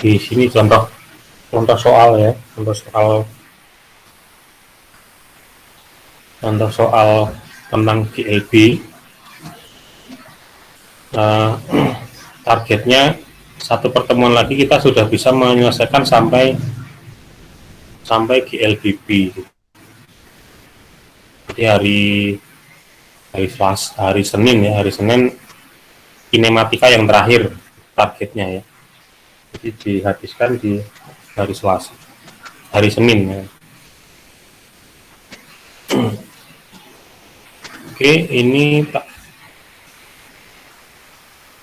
Di sini contoh contoh soal ya, contoh soal tentang GLB. uh, Targetnya satu pertemuan lagi kita sudah bisa menyelesaikan sampai sampai GLBB. Jadi hari Senin ya, hari Senin kinematika yang terakhir targetnya ya. Jadi dihabiskan di hari Selasa, hari Senin ya. Oke, ini tak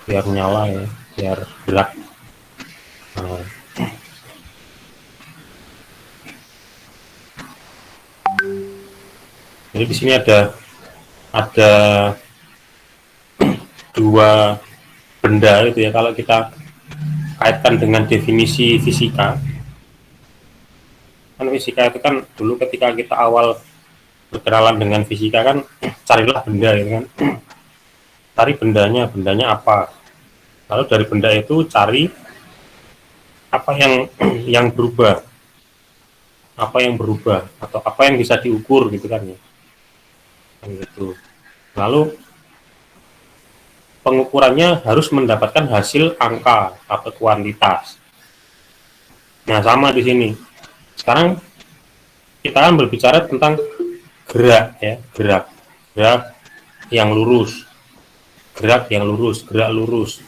biar nyala ya, biar gerak. Nah, jadi di sini ada dua benda itu ya. Kalau kita kaitkan dengan definisi fisika, kan fisika itu kan dulu ketika kita awal berkenalan dengan fisika kan carilah benda gitu kan, cari bendanya apa, lalu dari benda itu cari apa yang berubah, atau apa yang bisa diukur gitu kan ya, gitu. Lalu pengukurannya harus mendapatkan hasil angka atau kuantitas. Nah, sama di sini. Sekarang kita kan berbicara tentang gerak ya, gerak yang lurus, gerak lurus.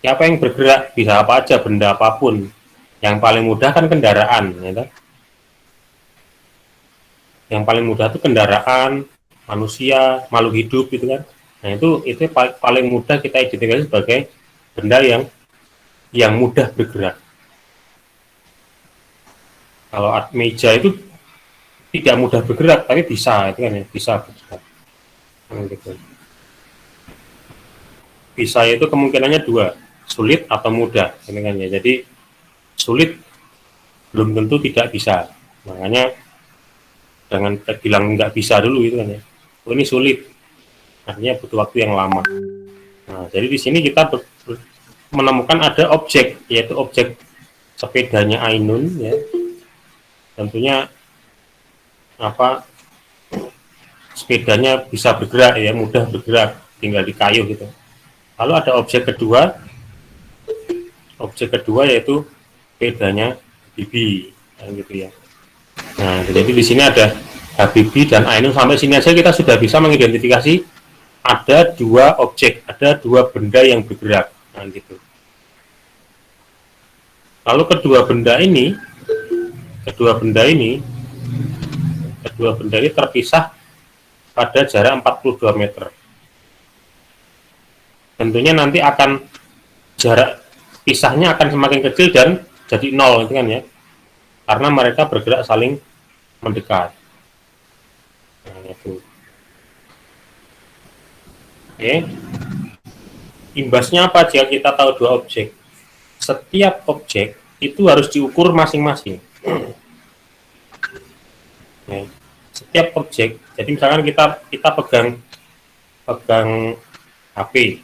Siapa yang bergerak bisa apa aja, benda apapun. Yang paling mudah kan kendaraan, ya. Yang paling mudah itu kendaraan, manusia, makhluk hidup gitu kan. Nah, itu paling mudah kita identifikasi sebagai benda yang mudah bergerak. Kalau meja itu tidak mudah bergerak, tapi bisa, itu kan ya, bisa bergerak. Gitu. Bisa itu kemungkinannya dua, sulit atau mudah, gitu kan ya. Jadi sulit belum tentu tidak bisa. Makanya jangan bilang nggak bisa dulu itu kan ya. Oh, ini sulit, artinya butuh waktu yang lama. Nah, jadi di sini kita menemukan ada objek, yaitu objek sepedanya Ainun ya. Tentunya apa, sepedanya bisa bergerak ya, mudah bergerak, tinggal di kayu gitu. Lalu ada objek kedua yaitu sepedanya Bibi, gitu ya. Nah, jadi di sini ada Habibie dan Ainun. Sampai sini aja kita sudah bisa mengidentifikasi ada dua objek, ada dua benda yang bergerak, nah, gitu. Lalu kedua benda ini terpisah pada jarak 42 meter. Tentunya nanti akan jarak pisahnya akan semakin kecil dan jadi nol, itu kan ya, karena mereka bergerak saling mendekat. Nah, itu. Oke. Imbasnya apa jika kita tahu dua objek? Setiap objek itu harus diukur masing-masing. Ya. Setiap objek, jadi misalkan kita pegang HP.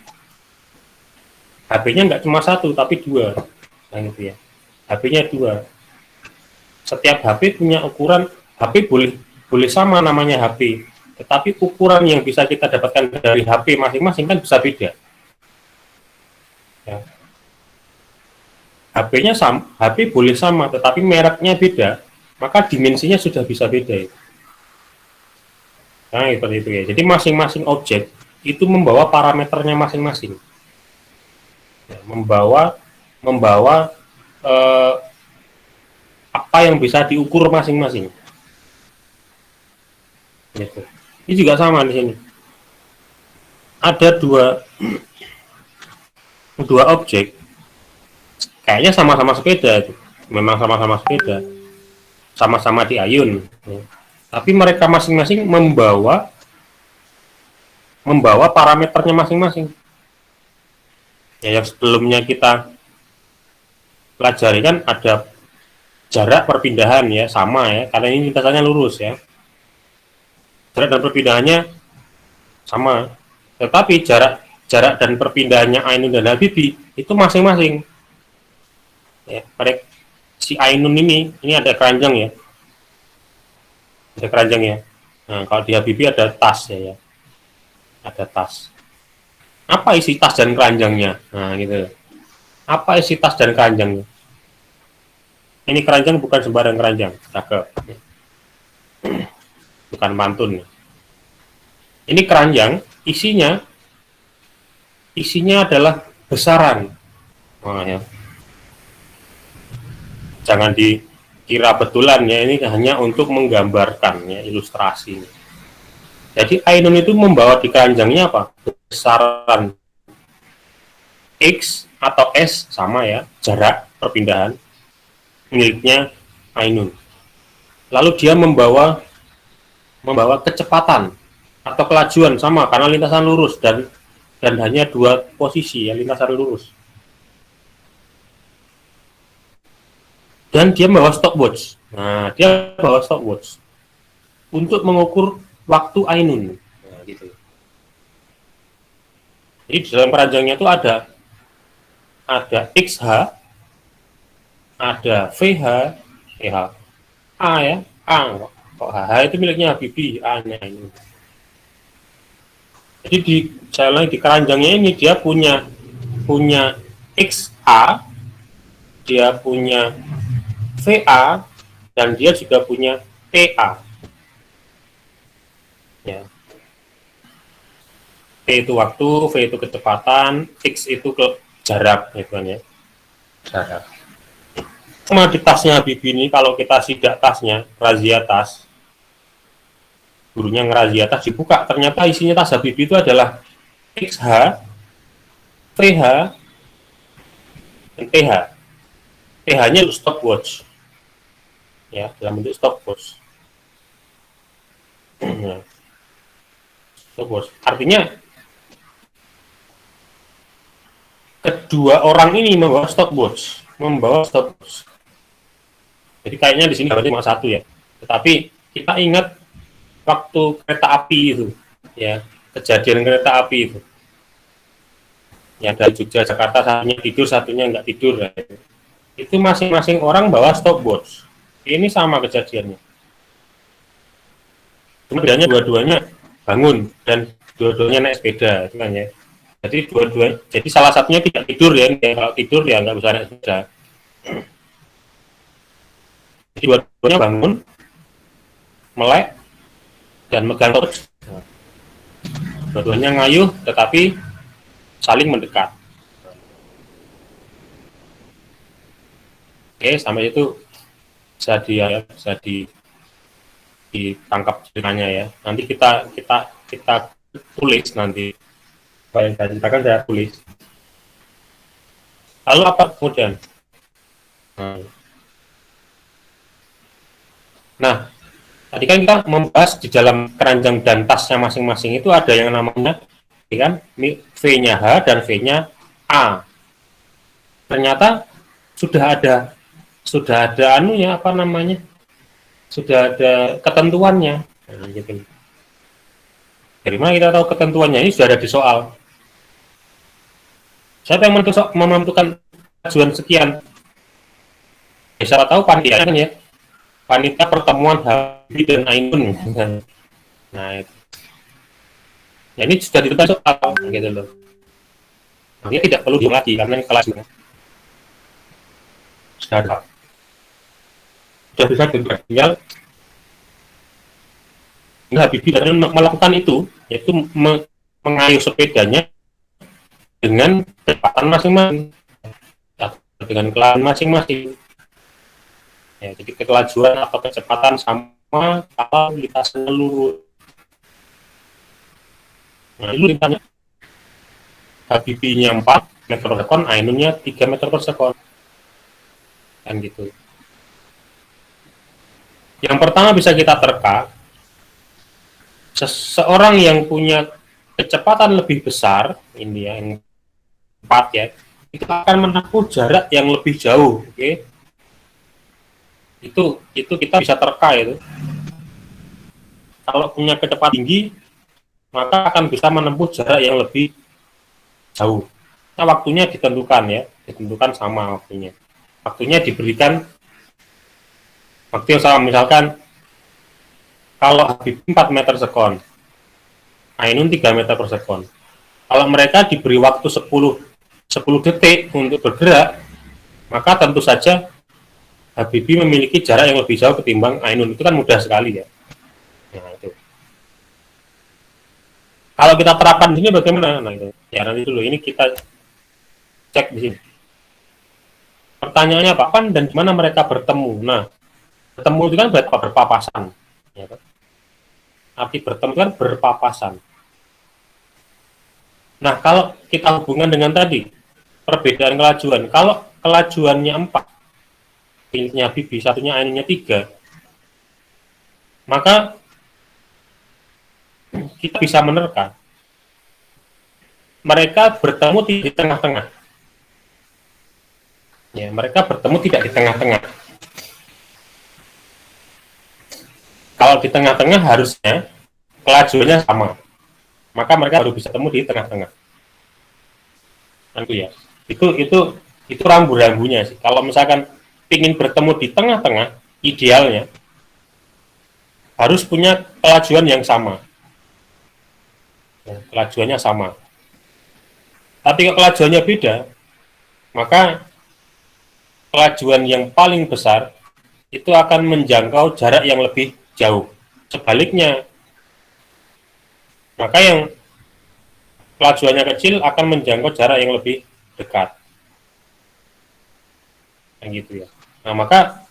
HP-nya nggak cuma satu, tapi dua. Nah, gitu ya. HP-nya dua. Setiap HP punya ukuran, HP boleh sama namanya HP, tetapi ukuran yang bisa kita dapatkan dari HP masing-masing kan bisa beda. Ya. HP-nya sama, HP boleh sama, tetapi mereknya beda, maka dimensinya sudah bisa beda. Nah, seperti itu ya. Jadi masing-masing objek itu membawa parameternya masing-masing. Ya, membawa apa yang bisa diukur masing-masing. Gitu. Ini juga sama di sini. Ada dua objek, kayaknya sama-sama sepeda, memang sama-sama sepeda, sama-sama di ayun. Ya. Tapi mereka masing-masing membawa parameternya masing-masing. Ya, yang sebelumnya kita pelajari kan ada jarak perpindahan ya, sama ya, karena ini lintasannya lurus ya. Jarak dan perpindahannya sama, tetapi jarak dan perpindahannya Ainun dan Habibie itu masing-masing. ya. Pada si Ainun ini ada keranjang ya, ada keranjang ya. Nah, kalau di Habibie ada tas ya, ada tas. Apa isi tas dan keranjangnya? Nah, gitu. Apa isi tas dan keranjangnya? Ini keranjang bukan sembarang keranjang, cakep. Bukan pantun. Ini keranjang, isinya adalah besaran. Oh, ya. Jangan dikira betulan ya, ini hanya untuk menggambarkan ya, ilustrasi. Jadi Ainun itu membawa di keranjangnya apa? Besaran X atau S sama ya, jarak perpindahan miliknya Ainun. Lalu dia membawa kecepatan atau kelajuan sama karena lintasan lurus dan hanya dua posisi ya, lintasan lurus. Dan dia membawa stopwatch. Nah, dia bawa stopwatch untuk mengukur waktu Ainun. Nah, gitu. Jadi di dalam keranjangnya itu ada XH, ada VH, A ya, A. Kok HH itu miliknya Habibie, A-nya ini. Jadi di keranjangnya ini dia punya XA, dia punya VA, dan dia juga punya TA. Ya. T itu waktu, V itu kecepatan, X itu jarak, gitu kan ya. Jarak. Sama di tasnya Habibie ini, kalau kita sidak tasnya, razia tas, gurunya ngerazia tas, dibuka, ternyata isinya tas Habibie itu adalah XH, VH, dan TH. TH-nya itu stopwatch. Ya, dalam bentuk stopwatch. Nah, stopwatch. Artinya kedua orang ini membawa stopwatch. Jadi kayaknya di sini gambarnya cuma satu ya. Tetapi kita ingat waktu kereta api itu, ya, kejadian kereta api itu. Ya, dari Jogja Jakarta, satunya tidur, satunya nggak tidur. Ya. Itu masing-masing orang bawa stopwatch. Ini sama kejadiannya. Cuma bedanya dua-duanya bangun dan dua-duanya naik sepeda, itu kan ya. Jadi salah satunya tidak tidur ya. Kalau tidur ya nggak bisa naik sepeda. Jadi dua-duanya bangun, melek, dan megang torch. Dua-duanya ngayuh, tetapi saling mendekat. Oke, sampai itu bisa ditangkap ceritanya ya. Nanti kita tulis nanti. Apa yang saya ceritakan saya tulis. Lalu apa kemudian? Nah, tadi kan kita membahas di dalam keranjang dan tasnya masing-masing itu ada yang namanya, kan, V-nya H dan V-nya A. Ternyata sudah ada anunya, apa namanya? Sudah ada ketentuannya. Nah, gitu. Dari mana kita tahu ketentuannya? Ini sudah ada di soal. Siapa yang menentukan tujuan sekian? Ya, siapa tahu panitia kan ya. Panitia pertemuan Habibie dan Ainun. Nah, itu. Ya, ini sudah ditentukan soal, gitu loh. Makanya tidak perlu diulang lagi karena ini kelas sudah ada. Sudah bisa tinggal Habibie dan Ainun melakukan itu, yaitu mengayuh sepedanya dengan kecepatan masing-masing, dengan kelajuan masing-masing. Ya, jadi kelajuan atau kecepatan sama kalau lintasannya lurus. Nah, itu lintasannya Habibie-nya 4 meter per sekon, Ainunnya 3 meter per sekon. Kan gitu. Yang pertama bisa kita terka, seseorang yang punya kecepatan lebih besar, ini ya, yang 4 ya, itu akan menempuh jarak yang lebih jauh, oke? Okay? Itu kita bisa terka itu. Kalau punya kecepatan tinggi, maka akan bisa menempuh jarak yang lebih jauh. Nah, waktunya ditentukan ya, ditentukan sama waktunya. waktunya diberikan waktu yang sama, misalkan kalau Habib 4 meter sekon, Ainun 3 meter per sekon. Kalau mereka diberi waktu 10 detik untuk bergerak, maka tentu saja Habibie memiliki jarak yang lebih jauh ketimbang Ainun. Itu kan mudah sekali ya. Nah, itu. Kalau kita terapkan di sini bagaimana? Nah, itu. Ya nanti dulu ini kita cek di sini. Pertanyaannya kapan dan di mana mereka bertemu? Nah, bertemu itu kan berpapasan. Ya, kan? Arti bertemu kan berpapasan. Nah, kalau kita hubungkan dengan tadi, perbedaan kelajuan. Kalau kelajuannya 4, miliknya Bibi, satunya Ainunnya 3, maka kita bisa menerka mereka bertemu di tengah-tengah. Ya, mereka bertemu tidak di tengah-tengah. Kalau di tengah-tengah harusnya kelajuannya sama, maka mereka baru bisa temu di tengah-tengah. Tentu ya. Itu rambu-rambunya sih. Kalau misalkan ingin bertemu di tengah-tengah, idealnya harus punya kelajuan yang sama. Ya, kelajuannya sama. Tapi kalau kelajuannya beda, maka kelajuan yang paling besar itu akan menjangkau jarak yang lebih jauh. Sebaliknya, maka yang kelajuannya kecil akan menjangkau jarak yang lebih dekat. Yang gitu ya. Nah, maka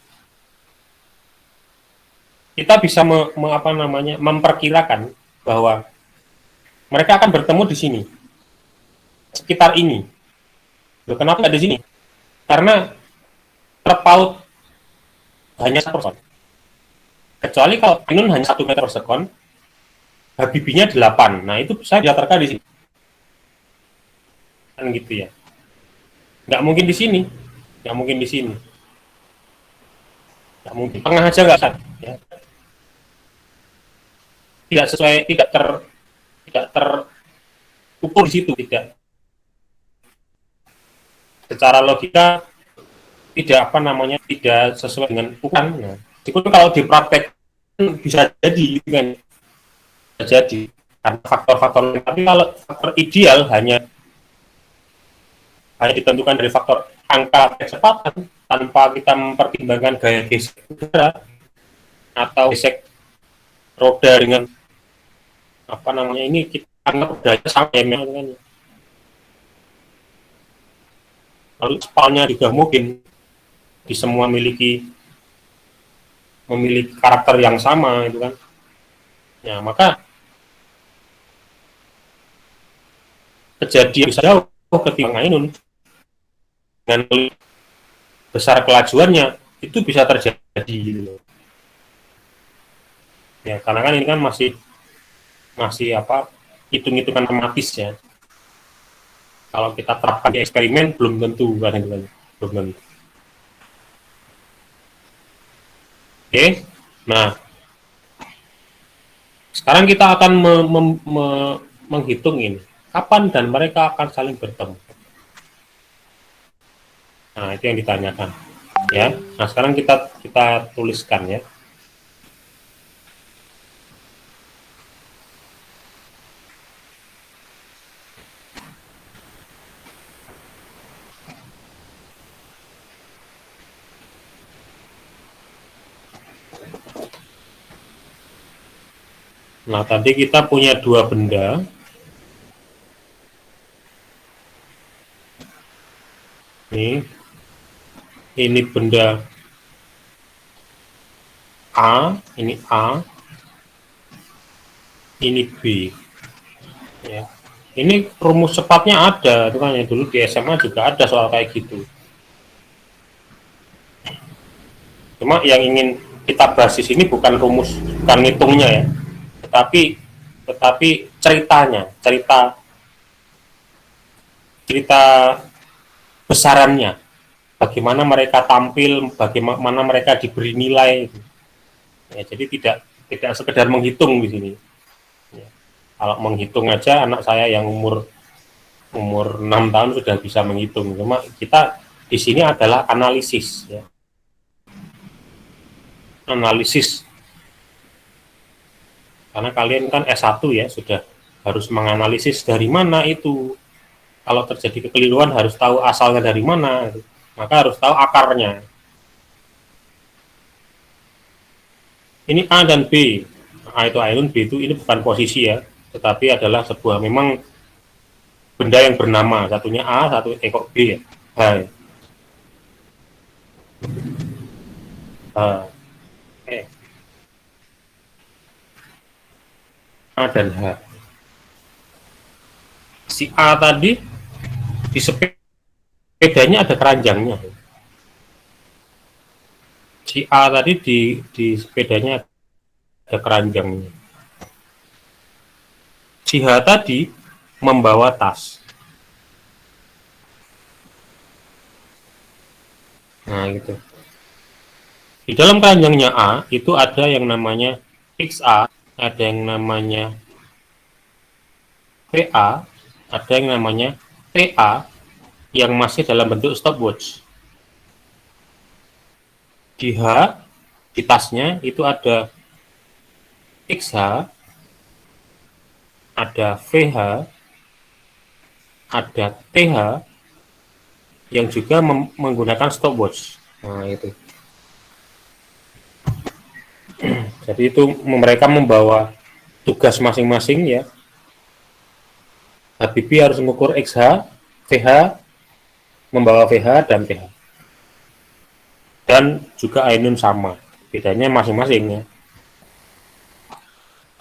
kita bisa memperkirakan bahwa mereka akan bertemu di sini, sekitar ini. Kenapa di sini? Karena terpaut hanya 1 sekon. Kecuali kalau Ainun hanya 1 meter per sekon, Habibinya 8. Nah, itu bisa diterka di sini. Kan gitu ya. Nggak mungkin di sini. Nggak mungkin di sini. Nggak mungkin. Tengah aja nggak bisa. Ya. Tidak sesuai, tidak terukur di situ, tidak. Secara logika tidak sesuai dengan ukuran. Nah, itu kalau dipraktek bisa jadi kan, bisa jadi karena faktor-faktor. Tapi kalau faktor ideal hanya ditentukan dari faktor angka kecepatan tanpa kita mempertimbangkan gaya gesek udara atau gesek roda dengan ini kita anggap rodanya sama ya kan. Lalu spalnya juga mungkin di semua memiliki karakter yang sama itu kan. Ya, maka kejadian bisa jauh ketimbang Ainun dengan besar kelajuannya itu bisa terjadi gitu. Ya, karena kan ini kan masih hitung-hitungan matematis ya. Kalau kita terapkan di eksperimen belum tentu kan itu kan. Belum tentu. Oke. Nah, sekarang kita akan menghitung ini kapan dan mereka akan saling bertemu. Nah, itu yang ditanyakan ya. Nah, sekarang kita tuliskan ya. Nah, tadi kita punya 2 benda. Ini benda A, ini B. Ya. Ini rumus cepatnya ada, itu kan ya, dulu di SMA juga ada soal kayak gitu. Cuma yang ingin kita bahas di sini bukan rumus, bukan ngitungnya ya, tetapi ceritanya, cerita besarannya, bagaimana mereka tampil, bagaimana mereka diberi nilai. Ya, jadi tidak sekedar menghitung di sini. Ya. Kalau menghitung aja anak saya yang umur 6 tahun sudah bisa menghitung. Cuma kita di sini adalah analisis, ya. Analisis, karena kalian kan S1 ya, sudah harus menganalisis dari mana itu. Kalau terjadi kekeliruan harus tahu asalnya dari mana, maka harus tahu akarnya. Ini A dan B. A itu ainun, B itu ini bukan posisi ya, tetapi adalah sebuah memang benda yang bernama. Satunya A, satu kok B ya. H. Oke. A dan H. Si A tadi di sepedanya ada keranjangnya. Si A tadi di sepedanya ada keranjangnya. Si H tadi membawa tas. Nah, gitu. Di dalam keranjangnya A itu ada yang namanya XA, ada yang namanya PA, ada yang namanya TA yang masih dalam bentuk stopwatch. Di H, di tasnya itu ada XH, ada VH, ada TH yang juga menggunakan stopwatch. Nah, itu. Jadi itu mereka membawa tugas masing-masing ya. Habibie harus mengukur XH, VH, membawa VH dan TH. Dan juga Ainun sama. Bedanya masing-masing ya.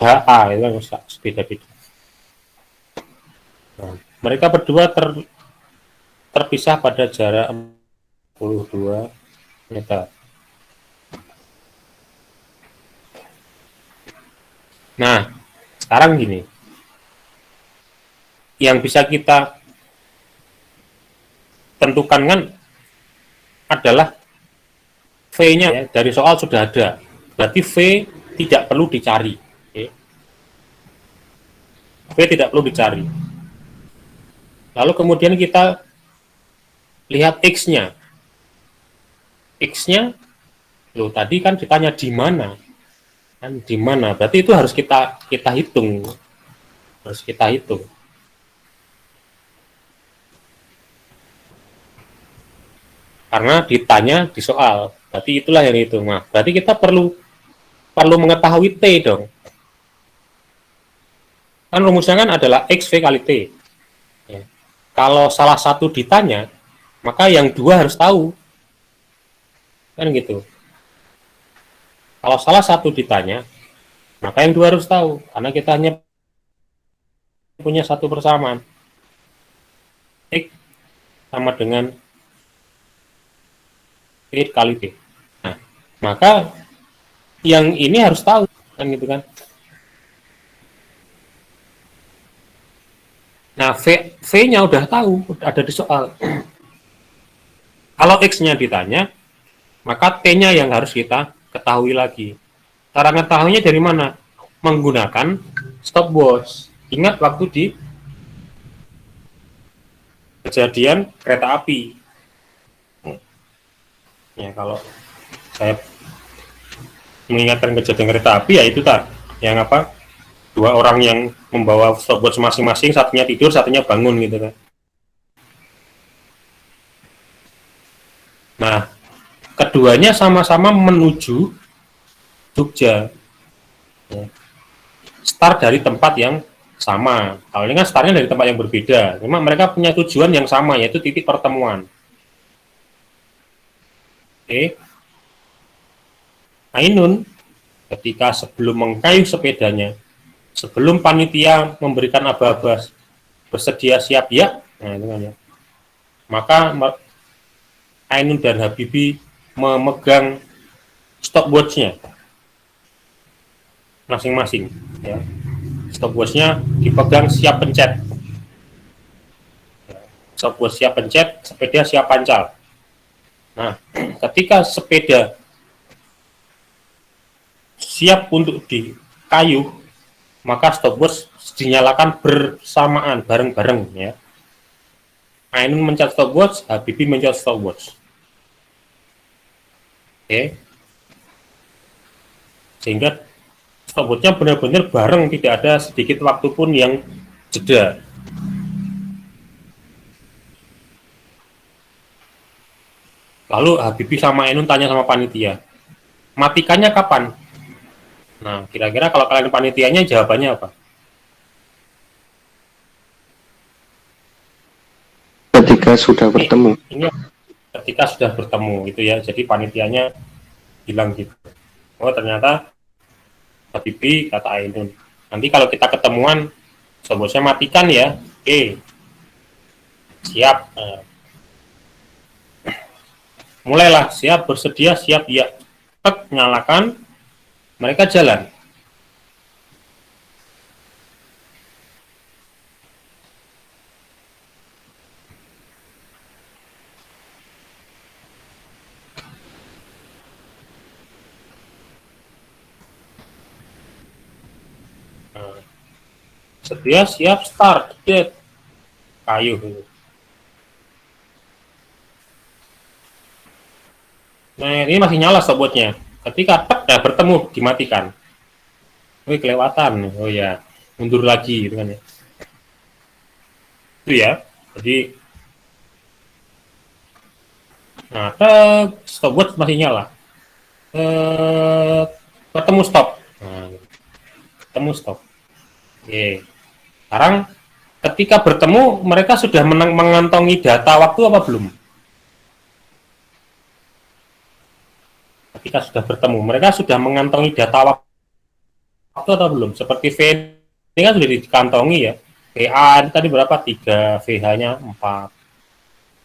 HA itu kan beda-beda. Nah, mereka berdua terpisah pada jarak 42 meter. Nah, sekarang gini. Yang bisa kita tentukan kan adalah V-nya ya, dari soal sudah ada. Berarti V tidak perlu dicari. Okay. V tidak perlu dicari. Lalu kemudian kita lihat X-nya. X-nya, loh tadi kan ditanya di mana. Kan di mana? Berarti itu harus kita hitung. Harus kita hitung. Karena ditanya di soal, berarti itulah yang itu. Nah, berarti kita perlu mengetahui T dong. Kan rumusnya kan adalah XV kali T. Ya. Kalau salah satu ditanya, maka yang dua harus tahu. Kan gitu. Kalau salah satu ditanya, maka yang dua harus tahu. Karena kita hanya punya satu persamaan. X sama dengan T kali T. Nah, maka yang ini harus tahu, kan gitu kan. Nah, V-nya udah tahu, ada di soal. Kalau X-nya ditanya, maka T-nya yang harus kita ketahui lagi. Cara mengetahuinya dari mana? Menggunakan stopwatch. Ingat waktu di kejadian kereta api. Ya, kalau saya mengingatkan kejadian kereta api ya itu tak yang apa? Dua orang yang membawa stopwatch masing-masing, satunya tidur, satunya bangun gitu kan. Nah, keduanya sama-sama menuju Jogja. Ya. Start dari tempat yang sama. Kalau ini kan startnya dari tempat yang berbeda. Memang mereka punya tujuan yang sama, yaitu titik pertemuan. Oke. Ainun ketika sebelum mengayuh sepedanya, sebelum panitia memberikan aba-aba bersedia siap ya, nah itu kan ya. Maka Ainun dan Habibie memegang stopwatch-nya masing-masing ya. Stopwatch-nya dipegang siap pencet. Stopwatch siap pencet, sepeda siap pancal. Nah, ketika sepeda siap untuk dikayuh, maka stopwatch dinyalakan bersamaan, bareng-bareng ya. Ainun mencet stopwatch, Habibie mencet stopwatch. Oke. Sehingga stopwatchnya benar-benar bareng, tidak ada sedikit waktu pun yang jeda. Lalu Habibie sama Ainun tanya sama panitia, matikannya kapan? Nah, kira-kira kalau kalian panitianya jawabannya apa? Ketika sudah bertemu. Ini ketika sudah bertemu itu ya. Jadi panitianya bilang gitu. Oh, ternyata Habibie kata Ainun. Nanti kalau kita ketemuan, stopwatchnya matikan ya. Oke. Siap. Nah, mulailah, siap, bersedia, siap, ya. Tek, nyalakan, mereka jalan. Nah, sedia, siap, start, dead. Kayu. Nah, ini masih nyala stopwatchnya. Ketika tek, ya, bertemu, dimatikan. Wih, kelewatan. Oh ya, mundur lagi gitu kan ya. Itu ya. Jadi nah, stopwatch masih nyala. Ketemu stop. Nah, ketemu stop. Oke. Sekarang ketika bertemu mereka sudah mengantongi data waktu apa belum? Ketika sudah bertemu mereka sudah mengantongi data waktu atau belum? Seperti V ini kan sudah dikantongi ya. VA tadi berapa? 3, VH-nya 4.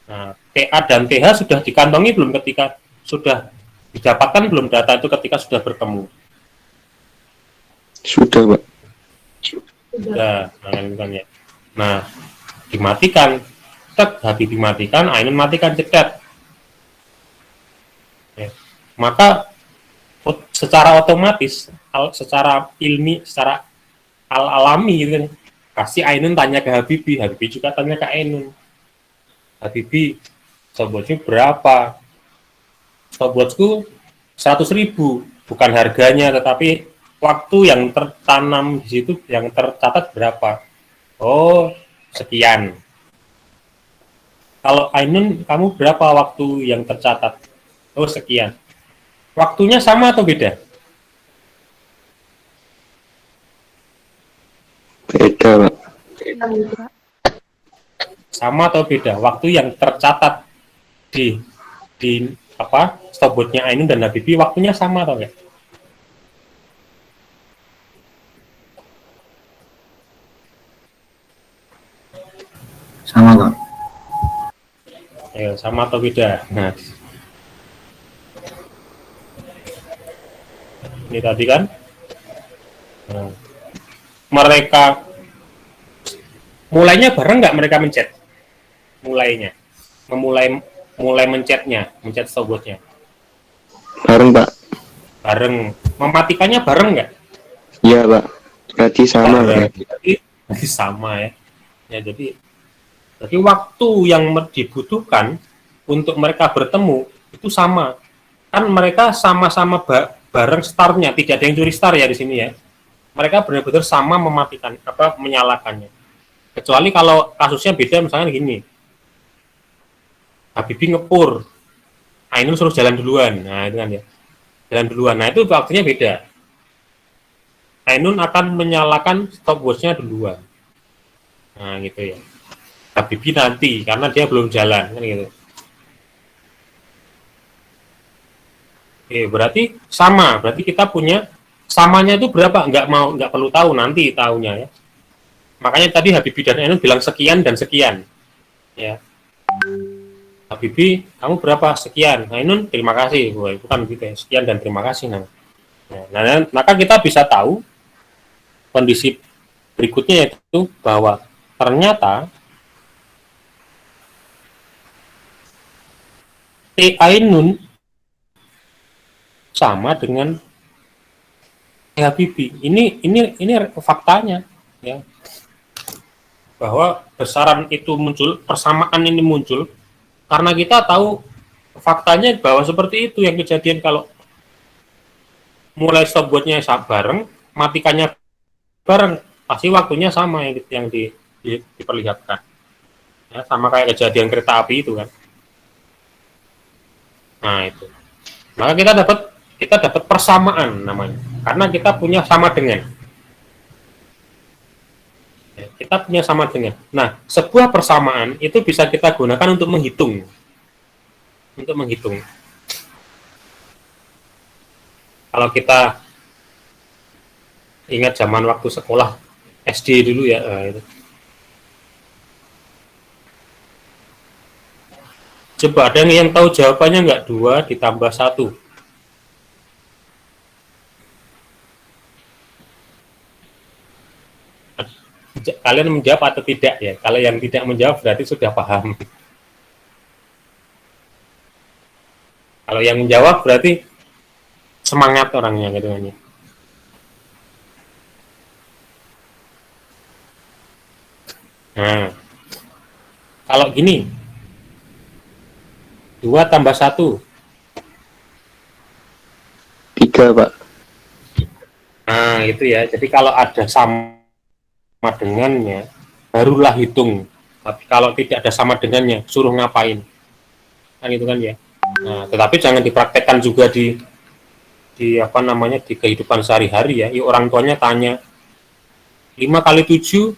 Nah, TA dan TH sudah dikantongi belum ketika sudah didapatkan belum data itu ketika sudah bertemu? Sudah, Pak. Sudah, kan ya. Nah, dimatikan, tek, Habibie dimatikan, Ainun matikan, cekat. Ya. Maka secara otomatis, secara ilmi, secara alami gitu kan, pasti Ainun tanya ke Habibie, Habibie juga tanya ke Ainun. Habibie, stopwatchnya berapa? Stopwatchku 100.000, bukan harganya, tetapi waktu yang tertanam di situ, yang tercatat berapa? Oh, sekian. Kalau Ainun, kamu berapa waktu yang tercatat? Oh, sekian. Waktunya sama atau beda? Beda, Pak. Sama atau beda? Waktu yang tercatat di apa stopwatchnya Ainun dan Habibie waktunya sama atau enggak? Sama, Pak. Ayo, sama atau beda? Nah, ini tadi kan nah, mereka mulainya bareng nggak mereka mencet? Mulai mencet stopwatchnya Bareng, Pak. bareng. Mematikannya bareng nggak? Iya, Pak. Berarti sama, Pak. Berarti sama ya. Ya, jadi waktu yang dibutuhkan untuk mereka bertemu itu sama. Kan mereka sama-sama bareng startnya, tidak ada yang curi start ya di sini ya. Mereka benar-benar sama mematikan apa menyalakannya. Kecuali kalau kasusnya beda, misalnya gini. Habibie ngepur, Ainun suruh jalan duluan. Nah, itu kan ya. Jalan duluan. Nah, itu waktunya beda. Ainun akan menyalakan stopwatch-nya duluan. Nah, gitu ya. Habibie nanti karena dia belum jalan kan gitu. Oke, berarti sama. Berarti kita punya samanya itu berapa? Nggak perlu tahu, nanti tahunya ya. Makanya tadi Habibie dan Ainun bilang sekian dan sekian. Ya. Habibie, kamu berapa? Sekian. Ainun, terima kasih. Wah, itu kan gitu ya. Sekian dan terima kasih. Nah, maka kita bisa tahu kondisi berikutnya yaitu bahwa ternyata T Ainun sama dengan Habibie. Ini faktanya ya. bahwa besaran itu muncul, persamaan ini muncul karena kita tahu faktanya bahwa seperti itu yang kejadian kalau mulai stopwatchnya bareng, matikannya bareng, pasti waktunya sama yang diperlihatkan. Ya, sama kayak kejadian kereta api itu kan. Nah itu. Maka kita dapat persamaan namanya, karena kita punya sama dengan. Ya, kita punya sama dengan. Nah, sebuah persamaan itu bisa kita gunakan untuk menghitung. Untuk menghitung. Kalau kita ingat zaman waktu sekolah SD dulu ya, itu. Coba ada yang tahu jawabannya nggak? 2 ditambah 1. Kalian menjawab atau tidak ya? Kalau yang tidak menjawab berarti sudah paham. Kalau yang menjawab berarti semangat orangnya gitu kan ya. Nah, kalau gini, 2 tambah 1. 3, Pak. Nah, itu ya. Jadi kalau ada sama dengannya, barulah hitung. Tapi kalau tidak ada sama dengannya, suruh ngapain? Kan itu kan ya. Nah, tetapi jangan dipraktekkan juga di apa namanya, di kehidupan sehari-hari ya. Orang tuanya tanya 5 kali 7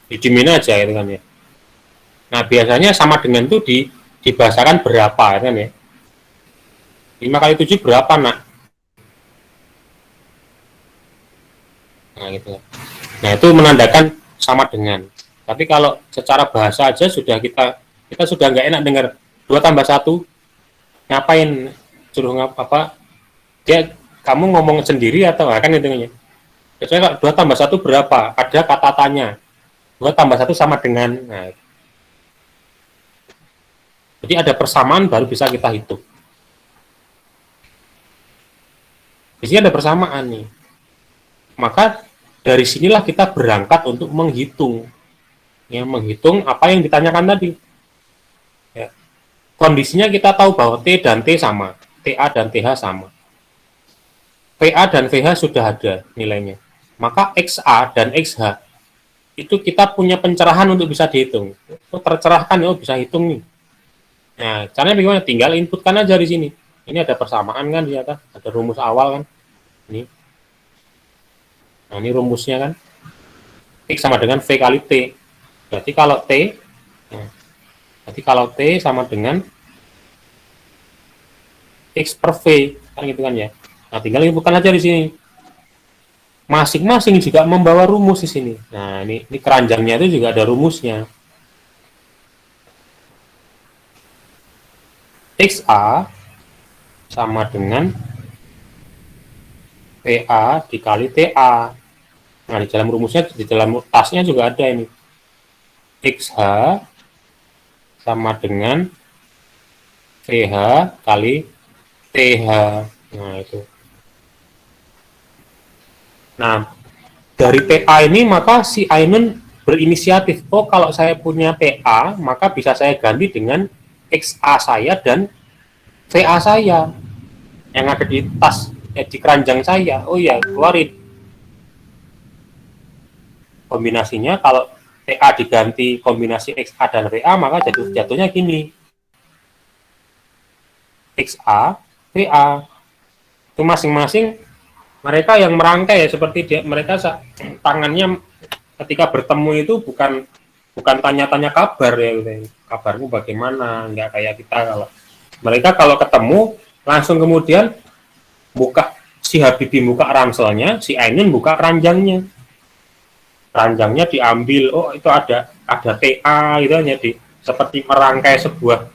dijamin aja gitu kan ya. Nah, biasanya sama dengan itu dibahasakan berapa kan ya. 5 kali 7 berapa, Nak? Nah, gitu. Nah, itu menandakan sama dengan. Tapi kalau secara bahasa aja kita sudah nggak enak dengar 2 tambah 1 ngapain, suruh apa, dia kamu ngomong sendiri atau kan itu kan ya. Biasanya 2 tambah 1 berapa? Ada kata tanya. 2 tambah 1 sama dengan. Nah, jadi ada persamaan baru bisa kita hitung. Di sini ada persamaan nih. Maka dari sinilah kita berangkat untuk menghitung. Ya, menghitung apa yang ditanyakan tadi. Ya. Kondisinya kita tahu bahwa T dan T sama, TA dan TH sama. PA dan VH sudah ada nilainya. Maka XA dan XH itu kita punya pencerahan untuk bisa dihitung. Oh, tercerahkan, oh bisa hitung nih. Nah, caranya bagaimana? Tinggal inputkan aja di sini. Ini ada persamaan kan di atas, ada rumus awal kan. Ini. Nah, ini rumusnya kan. X sama dengan V kali T. Berarti kalau T sama dengan X per V, kan gitu kan ya. Nah, tinggal inputkan aja di sini. Masing-masing juga membawa rumus di sini. Nah, ini keranjangnya itu juga ada rumusnya. XA sama dengan PA dikali TA. Nah, di dalam rumusnya, di dalam tasnya juga ada ini. XH sama dengan VH kali TH. Nah, itu. Nah, dari PA ini maka si Ainun berinisiatif. Oh, kalau saya punya PA, maka bisa saya ganti dengan XA saya dan VA saya yang ada di tas, di keranjang saya. Oh ya, keluarin kombinasinya. Kalau PA diganti kombinasi XA dan VA, maka jatuhnya gini. XA, VA. Itu masing-masing mereka yang merangkai ya, seperti mereka tangannya ketika bertemu itu bukan tanya-tanya kabar ya gitu. Kabarmu bagaimana, nggak kayak kita. Kalau mereka kalau ketemu langsung kemudian si Habibie buka ranselnya, si Ainun buka keranjangnya diambil. Oh, itu ada TA gitu aja, seperti merangkai sebuah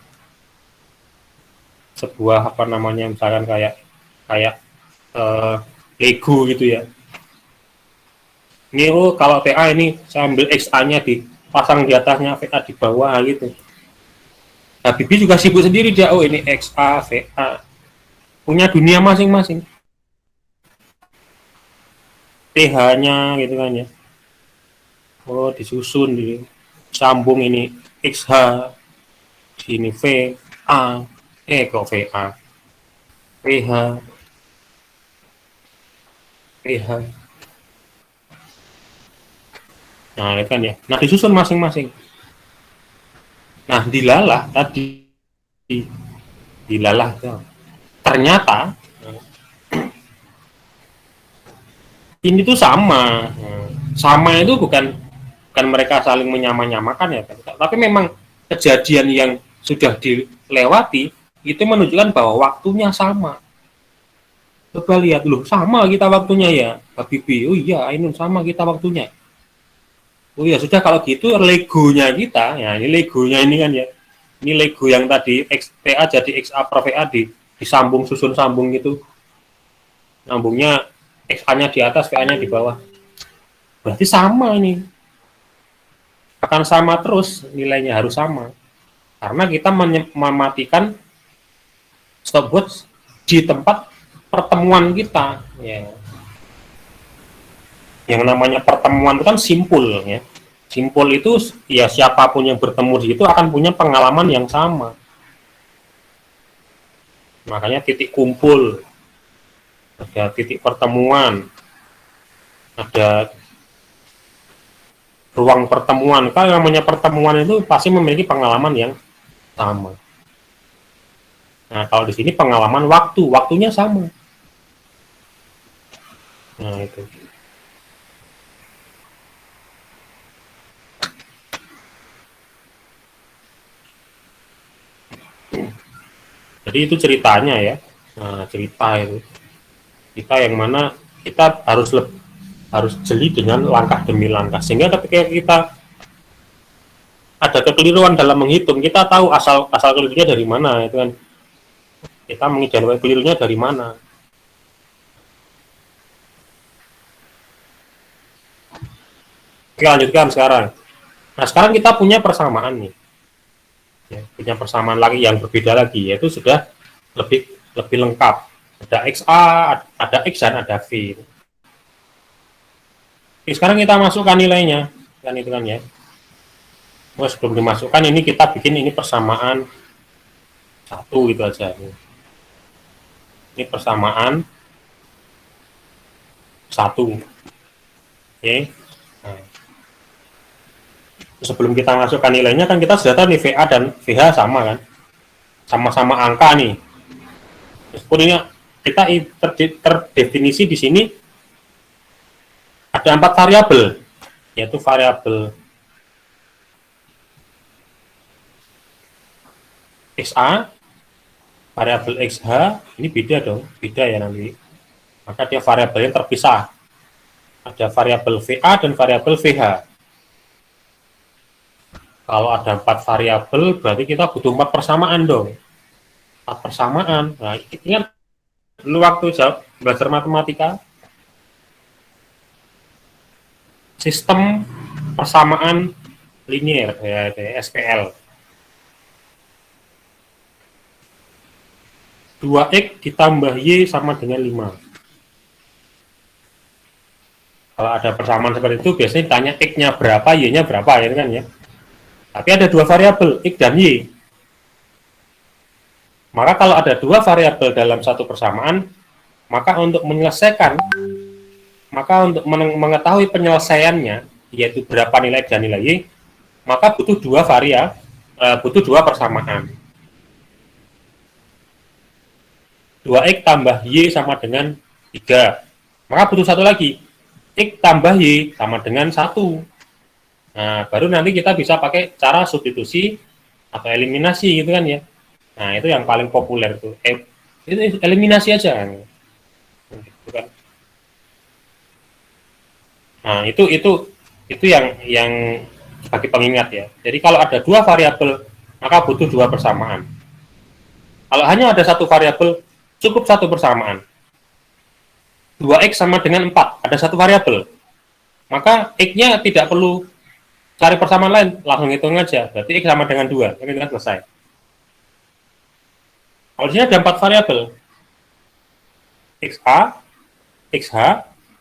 apa namanya, misalkan kayak Lego gitu ya. Ini kalau TA ini saya ambil XA-nya dipasang di atasnya, VA di bawah gitu. Habibie juga sibuk sendiri dia. Oh, ini XA, VA. Punya dunia masing-masing. TH-nya gitu kan ya. Oh, disusun, disambung ini XH, sini VA, kok VA, PH, PH. Nah, itu kan ya. Nah, disusun masing-masing. Nah, dilalah tadi, dilalah ternyata ini tuh sama. Sama itu bukan mereka saling menyamakan ya, tapi memang kejadian yang sudah dilewati itu menunjukkan bahwa waktunya sama. Coba lihat loh, sama kita waktunya ya, Habibie. Oh iya, Ainun, sama kita waktunya. Oh iya, sudah kalau gitu legonya kita, ya ini legonya ini kan ya. Ini lego yang tadi XTA jadi XA per VA disambung susun sambung gitu. Sambungnya XA-nya di atas, VA-nya di bawah. Berarti sama ini. Akan sama terus, nilainya harus sama. Karena kita mematikan stopwatch di tempat pertemuan kita. Ya. Yang namanya pertemuan itu kan simpul. Ya. Simpul itu ya siapapun yang bertemu di situ akan punya pengalaman yang sama. Makanya titik kumpul, ada titik pertemuan, ada ruang pertemuan. Kalau namanya pertemuan itu pasti memiliki pengalaman yang sama. Nah, kalau di sini pengalaman waktunya sama. Nah, itu. Jadi itu ceritanya ya. Nah, cerita itu. Cerita yang mana kita harus jeli dengan langkah demi langkah. Sehingga ketika kita ada kekeliruan dalam menghitung, kita tahu asal kelirunya dari mana, itu kan. Kita mengidentifikasi kelirunya dari mana. Oke, lanjutkan sekarang. Nah, sekarang kita punya persamaan nih. Ya, punya persamaan lagi yang berbeda lagi, yaitu sudah lebih lengkap. Ada XA, ada X dan ada V. Oke, sekarang kita masukkan nilainya, kan itu kan ya. Oh, sebelum dimasukkan ini kita bikin ini persamaan satu gitu aja. Ini persamaan satu. Oke. Nah, sebelum kita masukkan nilainya kan kita sudah tahu nih VA dan VH sama kan, sama-sama angka nih. Meskipun ini kita terdefinisi di sini ada 4 variabel, yaitu variabel XA, variabel XH, ini beda dong, beda ya nanti. Maka dia variabelnya terpisah. Ada variabel VA dan variabel VH. Kalau ada 4 variabel, berarti kita butuh 4 persamaan dong. 4 persamaan. Nah, ingat dulu waktu belajar matematika, sistem persamaan linier, ya, SPL. 2X ditambah Y sama dengan 5. Kalau ada persamaan seperti itu, biasanya ditanya X-nya berapa, Y-nya berapa, ya kan ya. Tapi ada 2 variabel, X dan Y. Maka kalau ada 2 variabel dalam satu persamaan, maka untuk mengetahui penyelesaiannya, yaitu berapa nilai X dan nilai Y, maka butuh 2 persamaan. 2X tambah Y sama dengan 3. Maka butuh satu lagi. X tambah Y sama dengan 1. Nah, baru nanti kita bisa pakai cara substitusi atau eliminasi gitu kan ya. Nah, itu yang paling populer tuh. Itu eliminasi aja. Gitu kan. Nah, itu yang sebagai pengingat ya. Jadi kalau ada 2 variabel, maka butuh 2 persamaan. Kalau hanya ada 1 variabel, cukup 1 persamaan. 2X sama dengan 4, ada 1 variabel. Maka X-nya tidak perlu cari persamaan lain, langsung hitung aja. Berarti X sama dengan 2, ini kan selesai. Kalau di sini ada 4 variabel. XA, XH,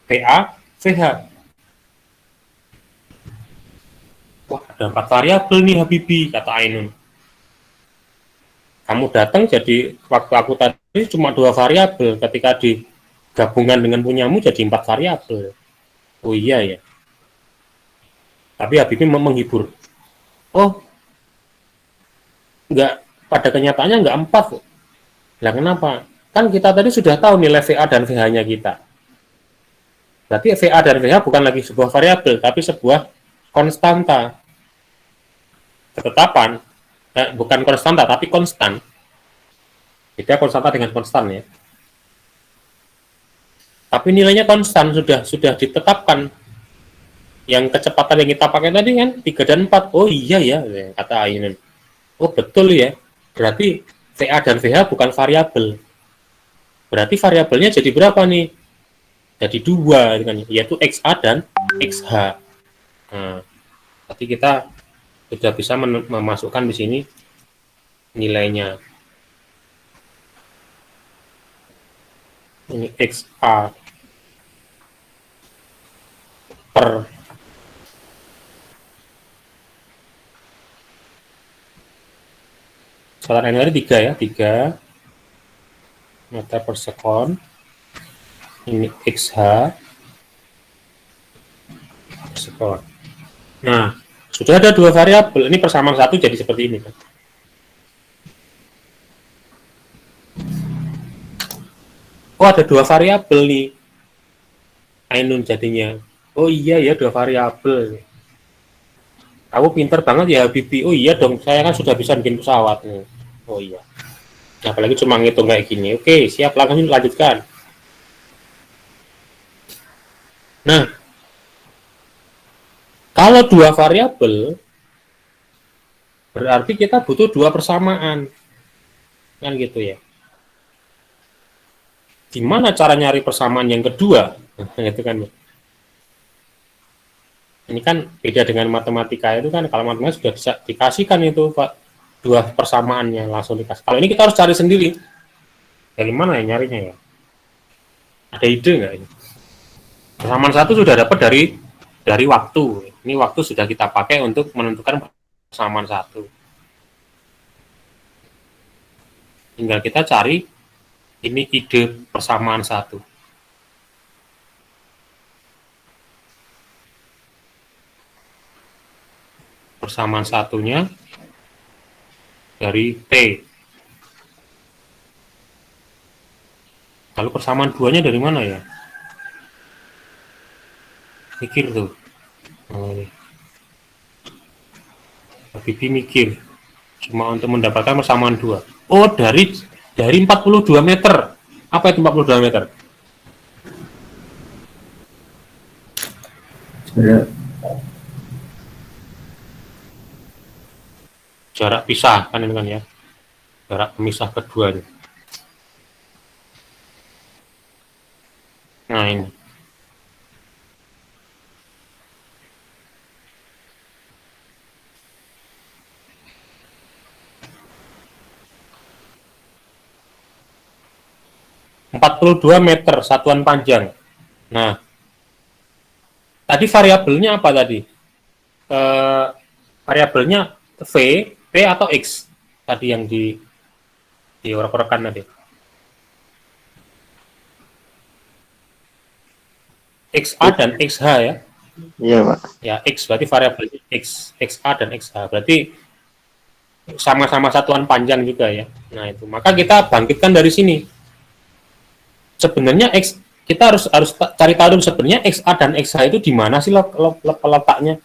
VA, VH. wah ada 4 variabel nih Habibi, kata Ainun. Kamu datang jadi waktu aku tadi cuma 2 variabel, ketika digabungan dengan punyamu jadi 4 variabel. Oh iya ya. Tapi Habibi menghibur. Oh, enggak, pada kenyataannya enggak 4 kok. Lah kenapa? Kan kita tadi sudah tahu nilai VA dan VH-nya kita. Berarti VA dan VH bukan lagi sebuah variabel, tapi sebuah konstanta. Ketetapan, bukan konstanta, tapi konstan. Beda konstanta dengan konstan ya. Tapi nilainya konstan, sudah ditetapkan. Yang kecepatan yang kita pakai tadi kan 3 dan 4. Oh iya ya, kata Ainun. Oh betul ya. Berarti VA dan VH bukan variabel. Berarti variabelnya jadi berapa nih? Jadi 2 kan, yaitu XA dan XH. Nah, berarti kita sudah bisa memasukkan di sini nilainya. Ini XA per kecepatan ini 3 ya, 3 meter per sekon. Ini XH per sekon. Nah, sudah ada 2 variabel. Ini persamaan 1 jadi seperti ini kan. Oh, ada 2 variabel nih. Ainun jadinya. Oh iya ya, 2 variabel. Kamu pinter banget ya Bibi. Oh iya dong, saya kan sudah bisa bikin pesawat nih. Oh iya. Apalagi cuma ngitung kayak gini. Oke, siap, langsung lanjutkan. Nah, kalau 2 variabel, berarti kita butuh 2 persamaan. Kan gitu ya. Gimana cara nyari persamaan yang kedua? Gitu kan. Ini kan beda dengan matematika itu kan, kalau matematika sudah bisa dikasihkan itu Pak, 2 persamaannya langsung dikasih. Kalau ini kita harus cari sendiri. Dari mana ya nyarinya ya? Ada ide nggak ini? Persamaan 1 sudah dapat dari waktu. Ini waktu sudah kita pakai untuk menentukan persamaan 1. Tinggal kita cari ini ide persamaan 1. Persamaan satunya dari T. Lalu persamaan 2-nya dari mana ya? Mikir tuh. Bibi mikir. Cuma untuk mendapatkan persamaan 2. Oh, dari 42 meter. Apa itu 42 meter? Jarak pisah kan ini kan ya. Jarak pemisah kedua. Nah ini. ...42 meter satuan panjang. Nah, tadi variabelnya apa tadi? Variabelnya V, P atau X? Tadi yang diorek-orekan tadi. XA dan XH ya? Iya Pak. Ya, X berarti variabelnya X, XA dan XH. Berarti sama-sama satuan panjang juga ya. Nah itu, maka kita bangkitkan dari sini. Sebenarnya X, kita harus cari tahu sebenarnya XA dan XH itu di mana sih letaknya.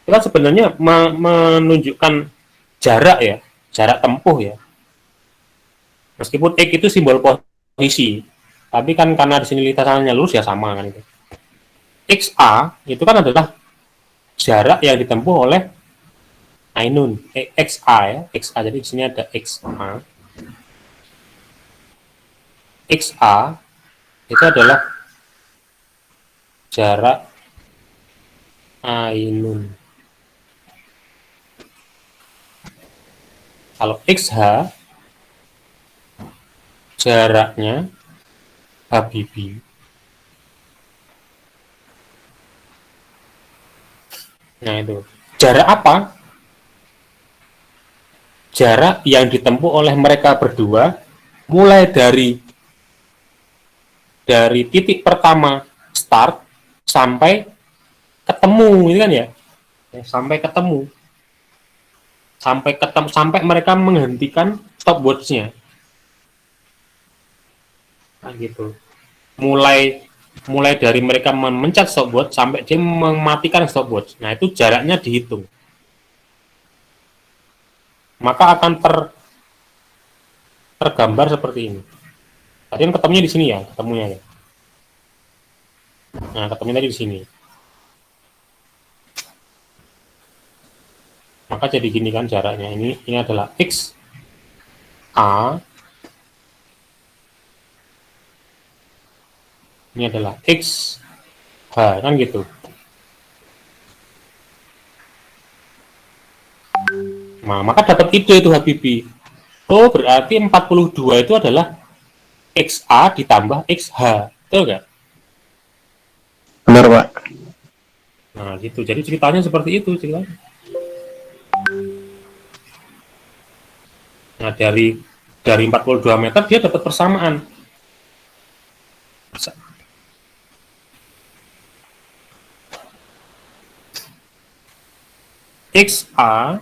Kita sebenarnya menunjukkan jarak ya, jarak tempuh ya. Meskipun X itu simbol posisi, tapi kan karena di sini lintasannya lurus ya sama kan itu. XA itu kan adalah jarak yang ditempuh oleh Ainun. XA ya, XA, jadi di sini ada XA. XA itu adalah jarak Ainun. Kalau XH jaraknya Habibi. Nah itu. Jarak apa? Jarak yang ditempuh oleh mereka berdua mulai dari titik pertama start sampai ketemu, ini kan ya, sampai mereka menghentikan stopwatch-nya. Nah, gitu. Mulai dari mereka memencet stopwatch sampai dia mematikan stopwatch. Nah, itu jaraknya dihitung. Maka akan tergambar seperti ini. Tadi kan ketemunya di sini ya, ketemunya ya. Nah, ketemunya tadi di sini. Maka jadi gini kan jaraknya. Ini adalah X A. Ini adalah X H, kan gitu. Nah, maka dapat ide itu Habibie. Oh, berarti 42 itu adalah XA ditambah XH. Betul nggak? Benar, Pak. Nah, gitu. Jadi ceritanya seperti itu ceritanya. Nah, dari 42 meter dia dapat persamaan. XA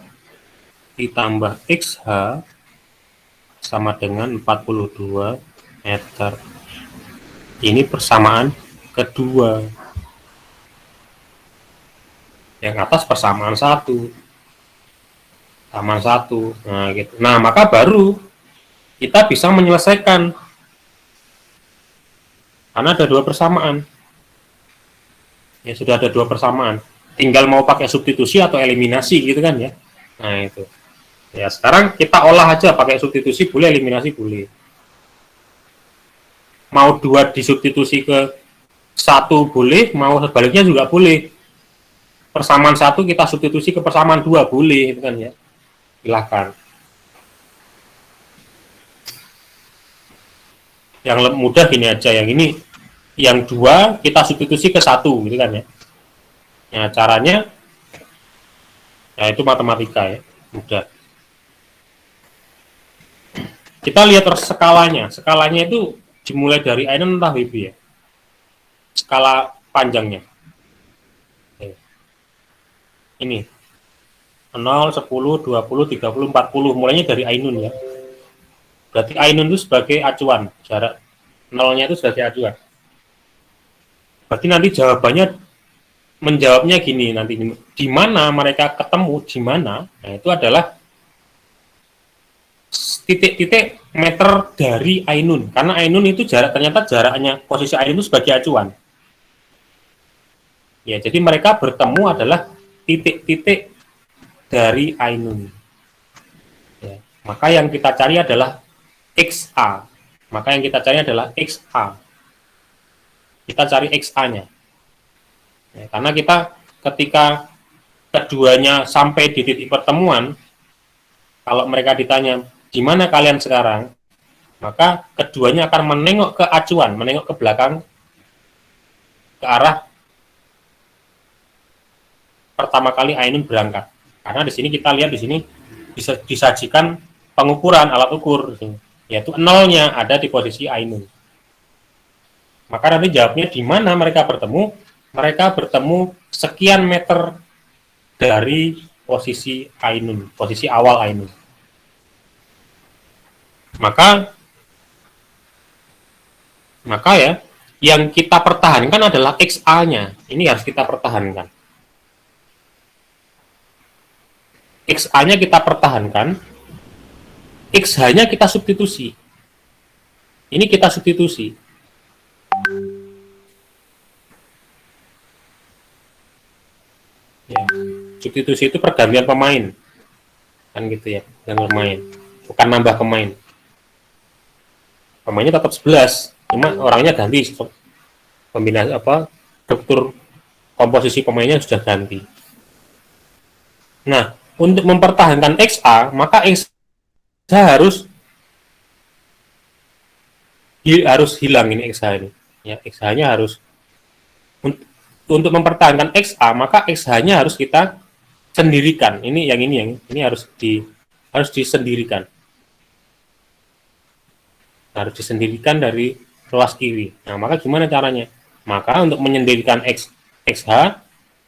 ditambah XH sama dengan 42 meter. Ini persamaan kedua. Yang atas persamaan satu. Persamaan satu. Nah, gitu. Nah, maka baru kita bisa menyelesaikan. Karena ada dua persamaan. Ya, sudah ada dua persamaan. Tinggal mau pakai substitusi atau eliminasi gitu kan ya. Nah, itu. Ya, sekarang kita olah aja pakai substitusi boleh, eliminasi boleh. Mau dua disubstitusi ke satu boleh, mau sebaliknya juga boleh. Persamaan satu kita substitusi ke persamaan dua boleh, itu kan ya. Silahkan. Yang mudah gini aja, yang ini, yang dua kita substitusi ke satu, gitu kan ya. Nah, caranya, ya itu matematika ya, mudah. Kita lihat skalanya. Skalanya itu dimulai dari Einstein entah Habibie ya. Skala panjangnya. Ini. 0, 10, 20, 30, 40. Mulainya dari Ainun ya. Berarti Ainun itu sebagai acuan. Jarak nolnya itu sebagai acuan. Berarti nanti jawabannya menjawabnya gini nanti. Di mana mereka ketemu, di mana? Nah, itu adalah titik-titik meter dari Ainun. Karena Ainun itu ternyata jaraknya, posisi Ainun itu sebagai acuan. Ya, jadi mereka bertemu adalah titik-titik dari Ainun. Ya, maka yang kita cari adalah XA. Maka yang kita cari adalah XA. Kita cari XA-nya. Ya, karena kita ketika keduanya sampai di titik pertemuan, kalau mereka ditanya, di mana kalian sekarang? Maka keduanya akan menengok ke acuan, menengok ke belakang, ke arah pertama kali Ainun berangkat. Karena di sini kita lihat di sini bisa disajikan pengukuran alat ukur, yaitu nolnya ada di posisi Ainun. Maka nanti jawabnya di mana mereka bertemu? Mereka bertemu sekian meter dari posisi Ainun, posisi awal Ainun. Maka ya, yang kita pertahankan adalah XA-nya. Ini harus kita pertahankan. XA-nya kita pertahankan, XH-nya kita substitusi. Ini kita substitusi. Ya. Substitusi itu pergantian pemain. Kan gitu ya, ganti pemain. Bukan nambah pemain. Pemainnya tetap 11, cuma orangnya ganti. Pembina struktur komposisi pemainnya sudah ganti. Nah, untuk mempertahankan XA, maka XA harus hilang ini XH ini. Ya, XH-nya harus untuk mempertahankan XA, maka XH-nya harus kita sendirikan. Ini harus disendirikan. Harus disendirikan dari ruas kiri. Nah, maka gimana caranya? Maka untuk menyendirikan XH,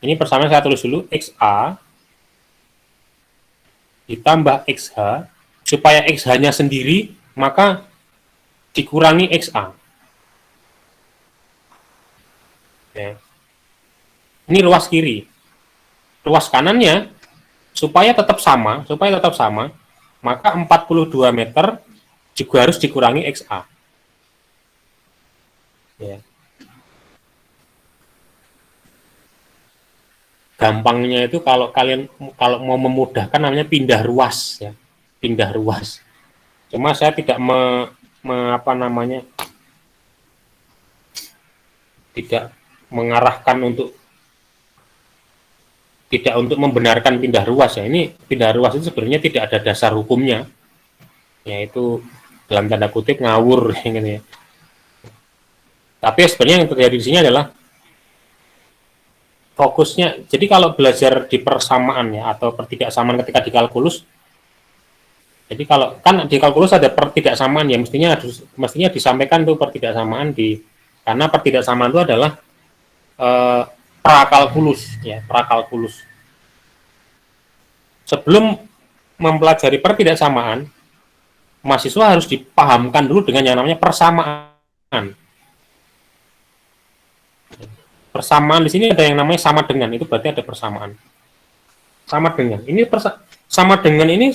ini persamaan saya tulis dulu, XA ditambah XH, supaya XH-nya sendiri, maka dikurangi XA. Ya. Ini ruas kiri. Ruas kanannya, supaya tetap sama, maka 42 meter juga harus dikurangi XA. Ya. Gampangnya itu kalau mau memudahkan namanya pindah ruas ya. Pindah ruas. Cuma saya tidak tidak mengarahkan tidak untuk membenarkan pindah ruas ya. Ini pindah ruas itu sebenarnya tidak ada dasar hukumnya. Yaitu dalam tanda kutip ngawur gitu ya. Tapi sebenarnya yang terjadi di sini adalah fokusnya. Jadi kalau belajar di persamaan ya atau pertidaksamaan ketika di kalkulus, jadi kalau kan di kalkulus ada pertidaksamaan ya, mestinya disampaikan tuh pertidaksamaan karena pertidaksamaan itu adalah prakalkulus ya, prakalkulus. Sebelum mempelajari pertidaksamaan, mahasiswa harus dipahamkan dulu dengan yang namanya persamaan. Persamaan di sini ada yang namanya sama dengan, itu berarti ada persamaan. Sama dengan. Sama dengan ini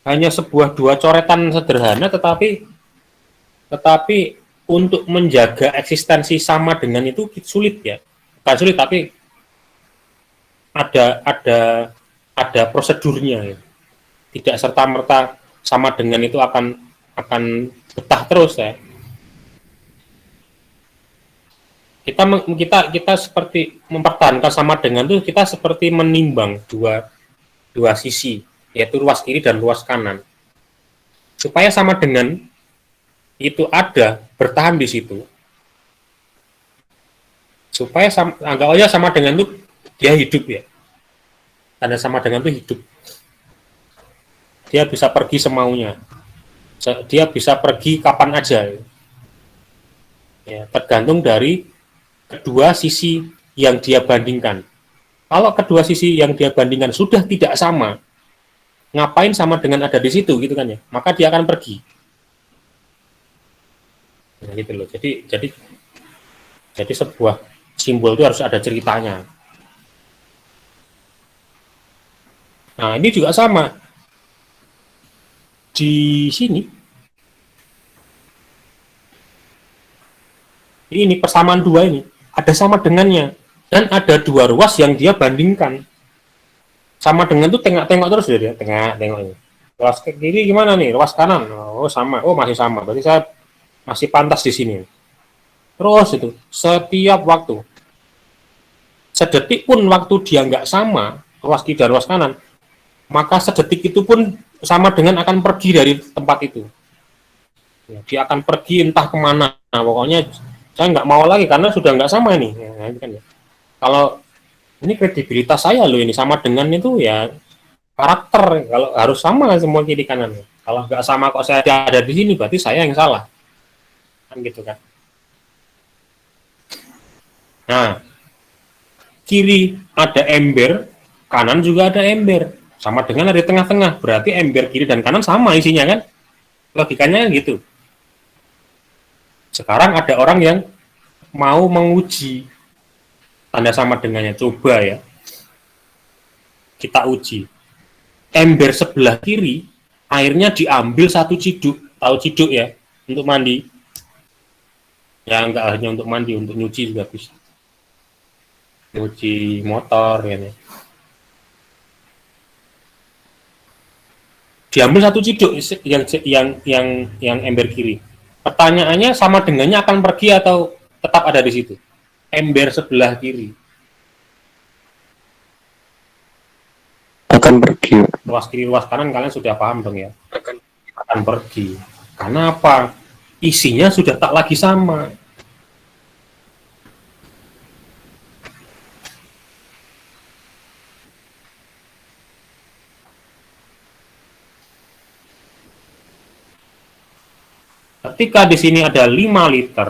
hanya sebuah dua coretan sederhana, tetapi untuk menjaga eksistensi sama dengan itu sulit ya. Bukan sulit, tapi ada prosedurnya ya. Tidak serta-merta sama dengan itu akan betah terus ya. Kita seperti mempertahankan sama dengan itu, kita seperti menimbang dua sisi, yaitu ruas kiri dan ruas kanan. Supaya sama dengan itu bertahan di situ. Supaya anggap aja sama dengan itu dia hidup ya. Tanda sama dengan itu hidup. Dia bisa pergi semaunya. Dia bisa pergi kapan aja. Ya, tergantung dari kedua sisi yang dia bandingkan. Kalau kedua sisi yang dia bandingkan sudah tidak sama, ngapain sama dengan ada di situ gitu kan ya? Maka dia akan pergi. Nah, gitu loh. Jadi sebuah simbol itu harus ada ceritanya. Nah, ini juga sama. Di sini ini persamaan dua ini ada sama dengannya, dan ada dua ruas yang dia bandingkan. Sama dengan tuh tengok-tengok terus dia tengok ini. Ruas ke kiri gimana nih? Ruas kanan. Oh, sama. Oh, masih sama. Berarti saya masih pantas di sini. Terus itu setiap waktu. Sedetik pun waktu dia nggak sama, ruas kiri dan ruas kanan, maka sedetik itu pun sama dengan akan pergi dari tempat itu. Ya, dia akan pergi entah kemana. Nah, pokoknya saya nggak mau lagi karena sudah nggak sama ini. Nah, kan ya. Kalau ini kredibilitas saya loh, ini sama dengan itu ya karakter. Kalau harus sama semua kiri kanan. Kalau nggak sama kok saya ada di sini, berarti saya yang salah. Kan gitu kan. Nah, kiri ada ember, kanan juga ada ember. Sama dengan ada di tengah-tengah. Berarti ember kiri dan kanan sama isinya kan. Logikanya gitu. Sekarang ada orang yang mau menguji tanda sama dengannya. Coba ya. Kita uji. Ember sebelah kiri, airnya diambil satu ciduk. Tahu ciduk ya? Untuk mandi. Ya, enggak hanya untuk mandi, untuk nyuci juga bisa. Nyuci motor ya. Diambil satu ciduk yang ember kiri. Pertanyaannya sama dengannya akan pergi atau tetap ada di situ? Ember sebelah kiri akan pergi. Ruas kiri, ruas kanan kalian sudah paham dong ya? Akan pergi. Karena apa? Isinya sudah tak lagi sama. ketika di sini ada 5 liter,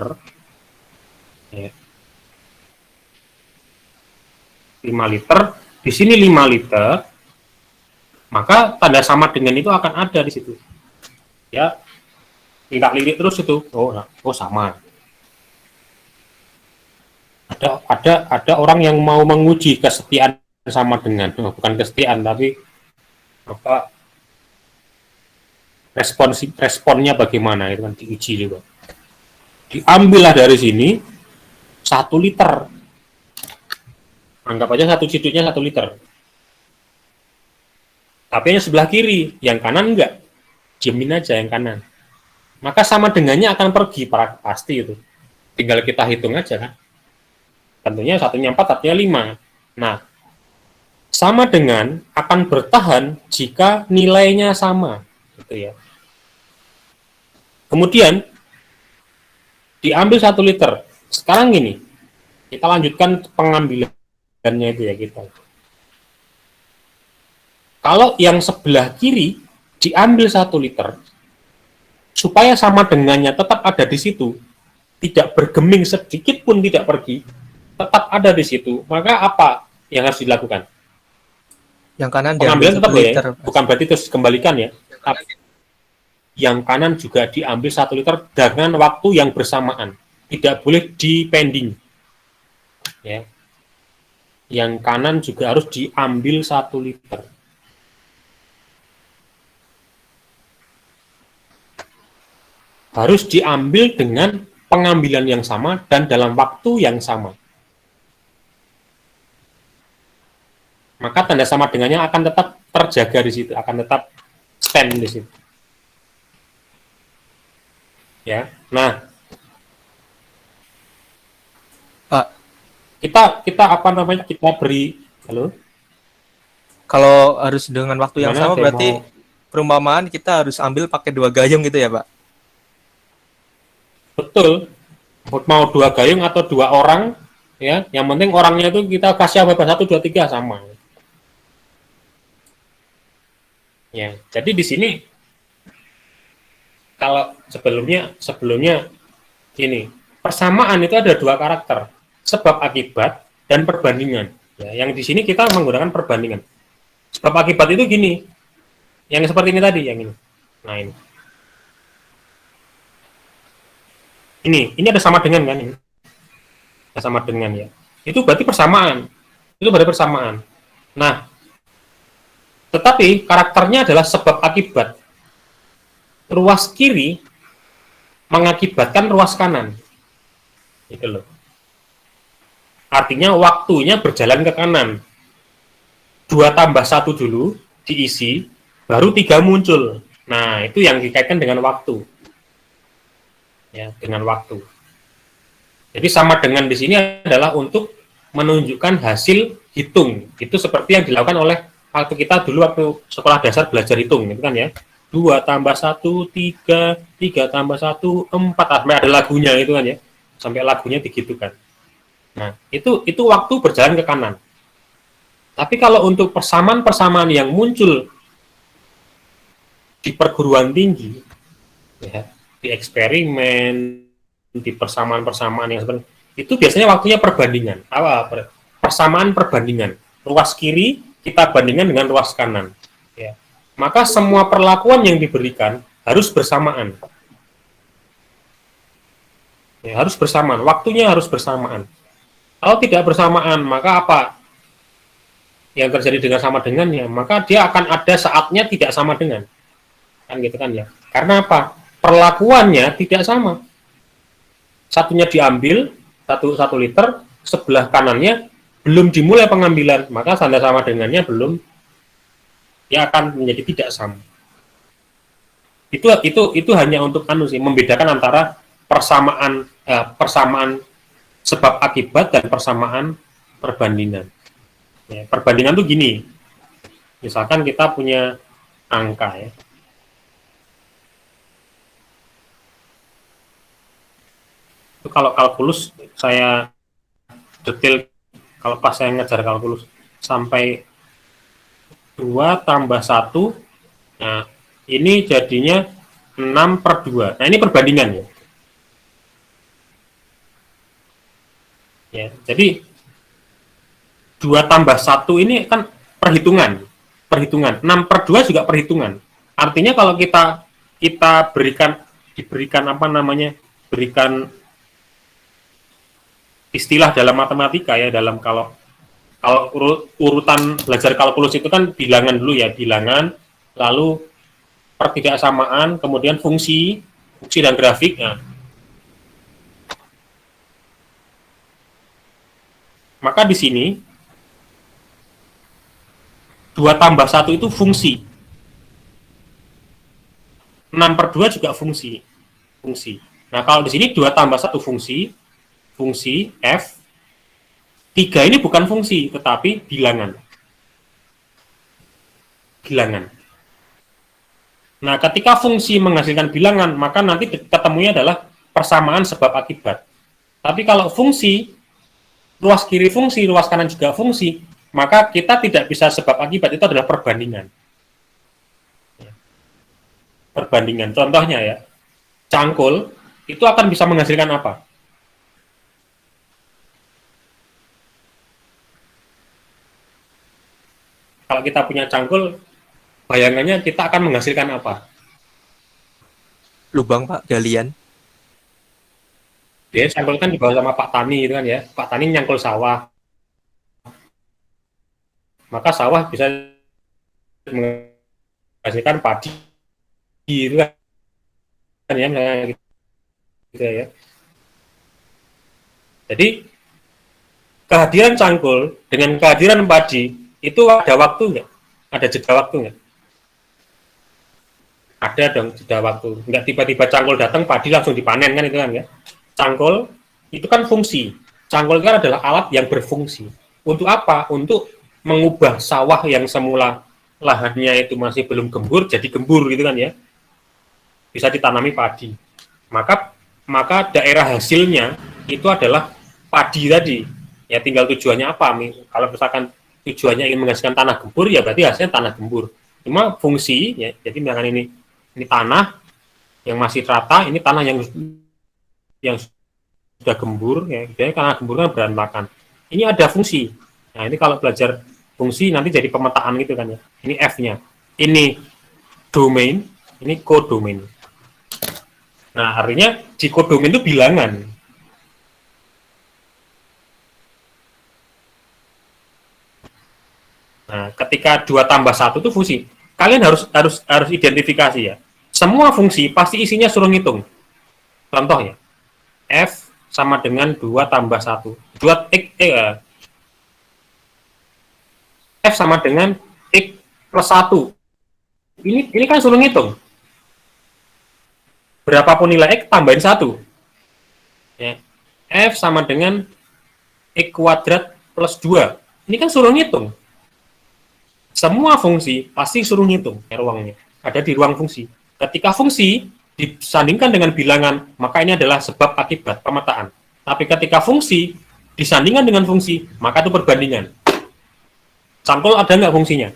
ya, 5 liter, di sini 5 liter, maka tanda sama dengan itu akan ada di situ. Ya, tidak lirik terus itu. Oh sama. Ada orang yang mau menguji kesetiaan sama dengan, bukan kesetiaan tapi apa, responnya bagaimana, itu kan diuji juga. Diambillah dari sini 1 liter. Anggap aja satu ciduknya 1 liter. Tapi yang sebelah kiri, yang kanan enggak. Diemin aja yang kanan. Maka sama dengannya akan pergi, pasti itu. Tinggal kita hitung aja kan. Tentunya satunya 4, satunya 5. Nah, sama dengan akan bertahan jika nilainya sama. Gitu ya. Kemudian, diambil 1 liter. Sekarang gini, kita lanjutkan pengambilannya itu ya kita. Kalau yang sebelah kiri diambil 1 liter, supaya sama dengannya tetap ada di situ, tidak bergeming sedikit pun tidak pergi, tetap ada di situ, maka apa yang harus dilakukan? Yang kanan pengambilan tetap liter, ya, bukan berarti terus kembalikan ya. Yang kanan juga diambil 1 liter dengan waktu yang bersamaan, tidak boleh dipending. Ya. Yang kanan juga harus diambil 1 liter. Harus diambil dengan pengambilan yang sama dan dalam waktu yang sama. Maka tanda sama dengannya akan tetap terjaga di situ, akan tetap stand di situ. Ya, nah, Pak, kita apa namanya, kita beri, halo? Kalau harus dengan waktu yang Gimana, sama berarti perumpamaan kita harus ambil pakai 2 gayung gitu ya, Pak? Betul, mau 2 gayung atau 2 orang, ya, yang penting orangnya itu kita kasih apa 1, 2, 3 sama. Ya, jadi di sini kalau sebelumnya ini persamaan itu ada 2 karakter, sebab akibat dan perbandingan. Ya, yang di sini kita menggunakan perbandingan. Sebab akibat itu gini, yang seperti ini tadi, yang ini. Nah ini ada sama dengan kan ini, ada sama dengan ya. Itu berarti persamaan. Itu berarti persamaan. Nah, tetapi karakternya adalah sebab akibat. Ruas kiri mengakibatkan ruas kanan. Itu loh. Artinya waktunya berjalan ke kanan. 2 tambah 1 dulu diisi, baru 3 muncul. Nah, itu yang dikaitkan dengan waktu. Ya, dengan waktu. Jadi sama dengan di sini adalah untuk menunjukkan hasil hitung. Itu seperti yang dilakukan oleh waktu kita dulu waktu sekolah dasar belajar hitung, itu kan ya. 2 tambah 1, 3, 3 tambah 1, 4, sampai ada lagunya itu kan ya. Sampai lagunya digitukan. Nah, itu waktu berjalan ke kanan. Tapi kalau untuk persamaan-persamaan yang muncul di perguruan tinggi, ya, di eksperimen, di persamaan-persamaan yang seperti itu biasanya waktunya perbandingan. Persamaan perbandingan. Ruas kiri kita bandingkan dengan ruas kanan. Ya. Maka semua perlakuan yang diberikan harus bersamaan. Ya, harus bersamaan. Waktunya harus bersamaan. Kalau tidak bersamaan, maka apa yang terjadi dengan sama dengannya? Maka dia akan ada saatnya tidak sama dengan. Kan gitu kan ya. Karena apa? Perlakuannya tidak sama. Satunya diambil 1 liter, sebelah kanannya belum dimulai pengambilan, maka tanda sama dengannya belum, dia akan menjadi tidak sama. Itu hanya untuk membedakan antara persamaan sebab akibat dan persamaan perbandingan. Ya, perbandingan tuh gini. Misalkan kita punya angka ya. Itu kalau kalkulus saya detail, kalau pas saya ngejar kalkulus sampai 2 tambah 1, nah ini jadinya 6 6/2. Nah, ini perbandingan ya. Ya, jadi 2 tambah 1 ini kan perhitungan. 6/2 juga perhitungan. Artinya kalau kita diberikan apa namanya? Berikan istilah dalam matematika ya, dalam kalau urutan belajar kalkulus itu kan bilangan dulu ya, bilangan, lalu pertidaksamaan, kemudian fungsi dan grafik. Nah, maka di sini 2 tambah 1 itu fungsi. 6/2 juga fungsi. Nah, kalau di sini 2 tambah 1 fungsi F, 3 ini bukan fungsi, tetapi bilangan. Nah, ketika fungsi menghasilkan bilangan, maka nanti ketemunya adalah persamaan sebab akibat. Tapi kalau fungsi, ruas kiri fungsi, ruas kanan juga fungsi, maka kita tidak bisa sebab akibat, itu adalah perbandingan. Contohnya ya, cangkul itu akan bisa menghasilkan apa? Kalau kita punya cangkul, bayangannya kita akan menghasilkan apa? Lubang, Pak, galian. Dia cangkul kan dibawa sama Pak Tani itu kan ya. Pak Tani nyangkul sawah. Maka sawah bisa menghasilkan padi itu kan ya, gitu ya. Jadi kehadiran cangkul dengan kehadiran padi itu ada waktu nggak? Ada jeda waktu nggak? Ada dong jeda waktu. Nggak tiba-tiba cangkul datang, padi langsung dipanen kan itu kan ya. Cangkul itu kan fungsi. Cangkul kan adalah alat yang berfungsi. Untuk apa? Untuk mengubah sawah yang semula lahannya itu masih belum gembur jadi gembur gitu kan ya. Bisa ditanami padi. Maka daerah hasilnya itu adalah padi tadi. Ya tinggal tujuannya apa? Kalau misalkan tujuannya ingin menghasilkan tanah gembur, ya berarti hasilnya tanah gembur. Cuma fungsi, ya, jadi misalkan ini tanah yang masih rata, ini tanah yang sudah gembur, ya, jadi tanah gembur kan berantakan. Ini ada fungsi. Nah ini kalau belajar fungsi nanti jadi pemetaan gitu kan ya. Ini F-nya. Ini domain, ini kodomain. Nah artinya di kodomain itu bilangan. Nah, ketika 2 tambah 1 itu fungsi. Kalian harus identifikasi ya. Semua fungsi pasti isinya suruh ngitung. Contohnya, F sama dengan 2 tambah 1. F sama dengan X plus 1. Ini kan suruh ngitung. Berapapun nilai X, tambahin 1. Ya. F sama dengan X kuadrat plus 2. Ini kan suruh ngitung. Semua fungsi pasti suruh ngitung ruangnya. Ada di ruang fungsi. Ketika fungsi disandingkan dengan bilangan, maka ini adalah sebab akibat pemetaan. Tapi ketika fungsi disandingkan dengan fungsi, maka itu perbandingan. Cangkul ada nggak fungsinya?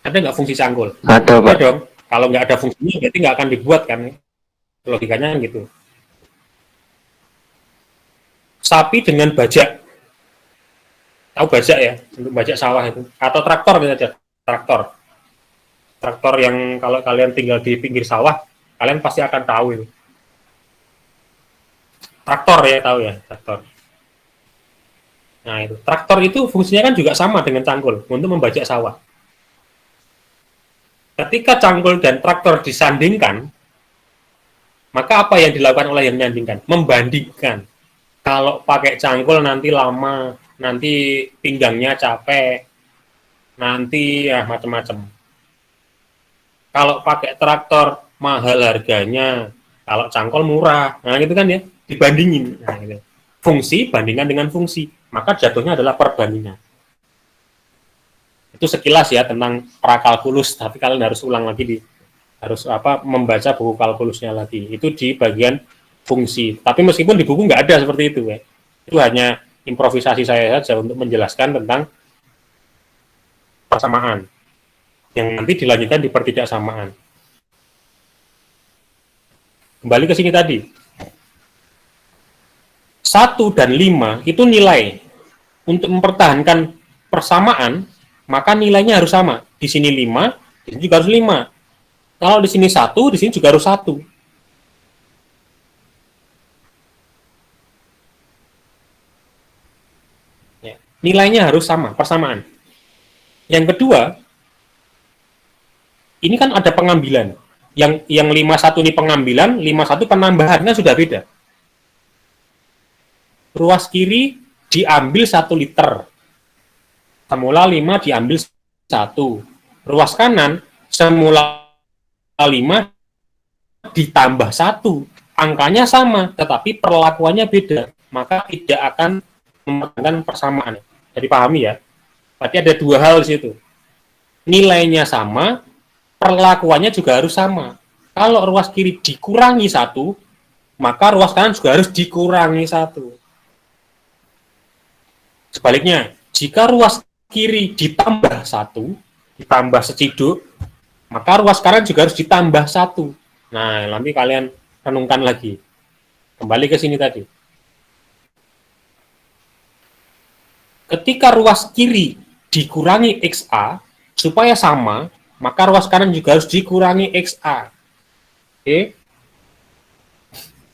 Ada nggak fungsi cangkul? Ada, Pak. Ada dong. Kalau nggak ada fungsinya, berarti nggak akan dibuat kan? Logikanya gitu. Sapi dengan bajak, tahu bajak ya, untuk bajak sawah itu, atau traktor misalnya, traktor yang kalau kalian tinggal di pinggir sawah, kalian pasti akan tahu itu. Traktor ya, tahu ya, traktor. Nah itu, traktor itu fungsinya kan juga sama dengan cangkul untuk membajak sawah. Ketika cangkul dan traktor disandingkan, maka apa yang dilakukan oleh yang menyandingkan? Membandingkan. Kalau pakai cangkul nanti lama, nanti pinggangnya capek, nanti ya macam-macam. Kalau pakai traktor mahal harganya, kalau cangkul murah, nah gitu kan ya, dibandingin. Nah, gitu. Fungsi bandingkan dengan fungsi, maka jatuhnya adalah perbandingan. Itu sekilas ya tentang prakalkulus, tapi kalian harus ulang lagi harus membaca buku kalkulusnya lagi. Itu di bagian fungsi. Tapi meskipun di buku nggak ada seperti itu ya. Itu hanya improvisasi saya saja untuk menjelaskan tentang persamaan. yang nanti dilanjutkan di pertidaksamaan. Kembali ke sini tadi. 1 dan 5 itu nilai. Untuk mempertahankan persamaan, maka nilainya harus sama. Di sini 5, di sini juga harus 5. Kalau di sini 1, di sini juga harus 1. Ya, nilainya harus sama, persamaan. Yang kedua, ini kan ada pengambilan. Yang 51 ini pengambilan, 51 penambahan, kan sudah beda. Ruas kiri diambil 1 liter. Semula 5 diambil 1. Ruas kanan semula 5 ditambah 1. Angkanya sama, tetapi perlakuannya beda. Maka tidak akan mempertahankan persamaan. Jadi pahami ya. Berarti ada dua hal di situ. Nilainya sama, perlakuannya juga harus sama. Kalau ruas kiri dikurangi 1, maka ruas kanan juga harus dikurangi 1. Sebaliknya, jika ruas kiri ditambah 1, ditambah seciduk, maka ruas kanan juga harus ditambah 1. Nah, nanti kalian renungkan lagi. Kembali ke sini tadi. Ketika ruas kiri dikurangi XA, supaya sama, maka ruas kanan juga harus dikurangi XA. Oke?